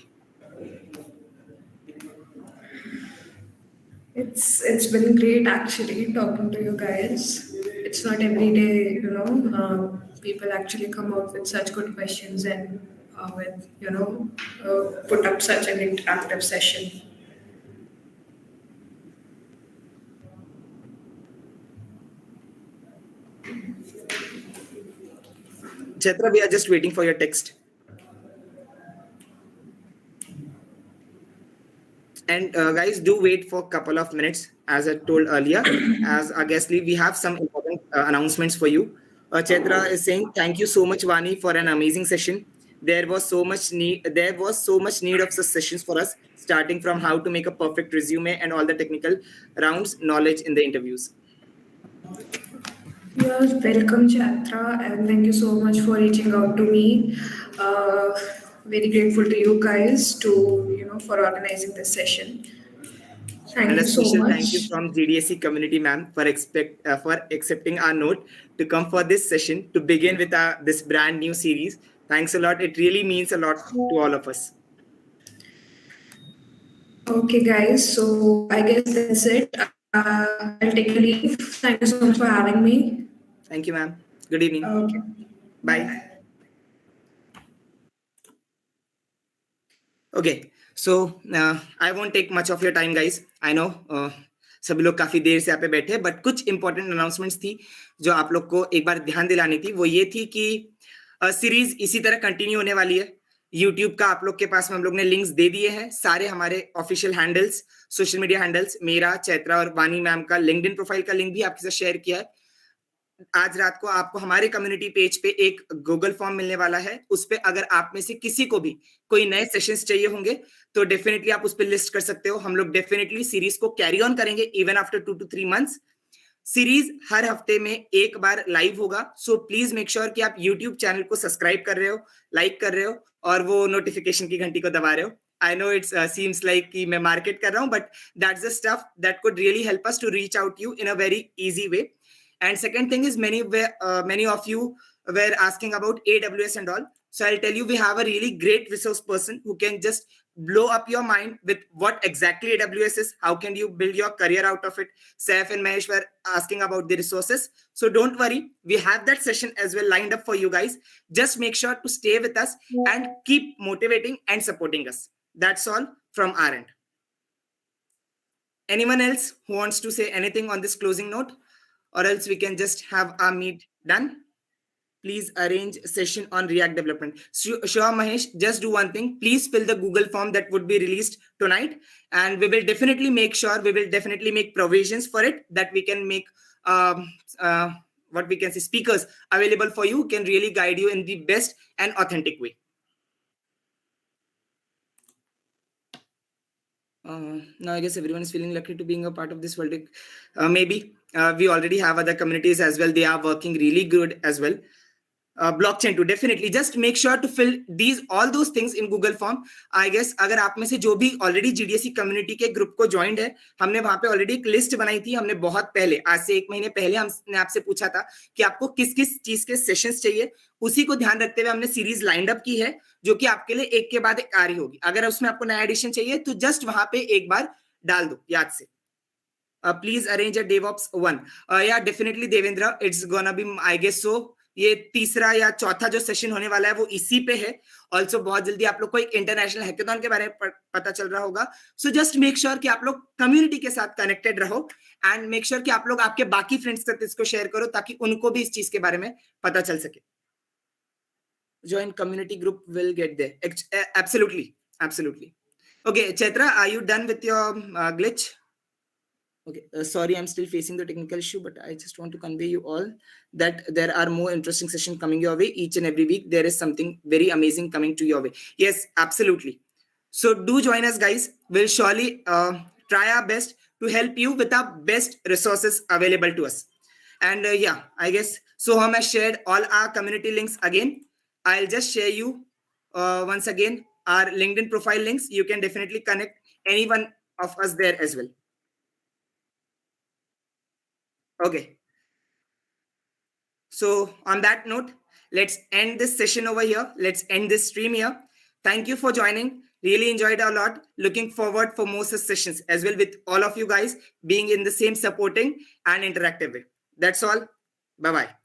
It's been great actually talking to you guys. It's not every day, people actually come out with such good questions and put up such an interactive session. Chetra, we are just waiting for your text. And guys, do wait for a couple of minutes. As I told earlier, as our guest leave, we have some important announcements for you. Chetra is saying, thank you so much, Vani, for an amazing session. There was so much need of such sessions for us, starting from how to make a perfect resume and all the technical rounds, knowledge in the interviews. You're welcome, Chatra, and thank you so much for reaching out to me. Very grateful to you guys for organizing this session. Thank And you a so special much. thank you from GDSC community, ma'am, for accepting our note to come for this session to begin with this brand new series. Thanks a lot. It really means a lot to all of us. Okay, guys. So I guess that's it. I'll take a leave. Thank you so much for having me. Thank you, ma'am. Good evening. Okay. Bye. Okay. So I won't take much of your time, guys. I know सभी लोग काफी देर से यहाँ पे बैठे, but कुछ important announcements थी जो आप लोग को एक बार ध्यान दिलानी थी. वो ये थी कि सीरीज इसी तरह कंटिन्यू होने वाली है. यूट्यूब का आप लोग के पास में हम लोग ने लिंक्स दे दिए हैं. सारे हमारे official handles, social media handles, मेरा, चैत्रा और वानी मैम का लिंक्डइन प्रोफाइल का लिंक भी आपके साथ शेयर किया है. आज रात को आपको हमारे कम्युनिटी पेज पे एक गूगल फॉर्म मिलने वाला है. उस पे अगर आप में से किसी को भी कोई नए सेशंस चाहिए होंगे तो डेफिनेटली आप उस पे लिस्ट कर सकते हो. हम लोग डेफिनेटली सीरीज को कैरी ऑन करेंगे even after 2 to 3 months. Series हर हफ्ते में एक बार लाइव होगा. सो प्लीज मेक श्योर कि आप यूट्यूब चैनल को सब्सक्राइब कर रहे हो, लाइक कर रहे हो और वो नोटिफिकेशन की घंटी को दबा रहे हो. I know it seems like कि मैं मार्केट कर रहा हूं, but that's the stuff that could really help us to reach out to you in a very easy way. And second thing is many of you were asking about AWS and all. So I'll tell you, we have a really great resource person who can just blow up your mind with what exactly AWS is. How can you build your career out of it? Saif and Mahesh were asking about the resources. So don't worry. We have that session as well lined up for you guys. Just make sure to stay with us and keep motivating and supporting us. That's all from our end. Anyone else who wants to say anything on this closing note? Or else we can just have our meet done. Please arrange a session on React development. Sure, Mahesh, just do one thing. Please fill the Google form that would be released tonight. And we will definitely make sure, we will definitely make provisions for it that we can make, what we can say, speakers available for you who can really guide you in the best and authentic way. Now I guess everyone is feeling lucky to being a part of this world. Maybe we already have other communities as well. They are working really good as well. blockchain too. Definitely just make sure to fill all those things in Google form. I guess अगर आप में से जो भी already GDSC community के group को joined है, हमने वहां पे ऑलरेडी एक लिस्ट बनाई थी. हमने बहुत पहले, आज से 1 महीने पहले हमने आपसे पूछा था कि आपको किस किस चीज के सेशंस चाहिए. उसी को ध्यान रखते हुए हमने सीरीज लाइंड अप की है, जो कि आपके लिए एक के बाद एक आ रही होगी. अगर उसमें आपको नया एडिशन चाहिए तो जस्ट वहां पे एक बार डाल दो याद से. Please arrange a DevOps 1. Yeah, definitely Devendra, it's gonna be, I guess so, ये तीसरा या चौथा जो सेशन होने वाला है वो इसी पे है. ऑल्सो बहुत जल्दी आप लोग को एक इंटरनेशनल हैकेथॉन के बारे में पता चल रहा होगा. सो जस्ट मेक श्योर कि आप लोग कम्युनिटी के साथ कनेक्टेड रहो एंड मेक श्योर कि आप लोग आपके बाकी फ्रेंड्स के साथ इसको शेयर करो ताकि उनको भी इस चीज के बारे में पता चल सके. Join community group, will get there. Absolutely. Okay, Chaitra, are you done with your glitch? Okay, sorry, I'm still facing the technical issue, but I just want to convey you all that there are more interesting sessions coming your way each and every week. There is something very amazing coming to your way. Yes, absolutely. So do join us, guys. We'll surely try our best to help you with our best resources available to us. And yeah, I guess Soham has shared all our community links again. I'll just share you once again our LinkedIn profile links. You can definitely connect any one of us there as well. Okay. So on that note, let's end this session over here. Let's end this stream here. Thank you for joining. Really enjoyed a lot. Looking forward for more such sessions as well with all of you guys being in the same supporting and interactive way. That's all. Bye-bye.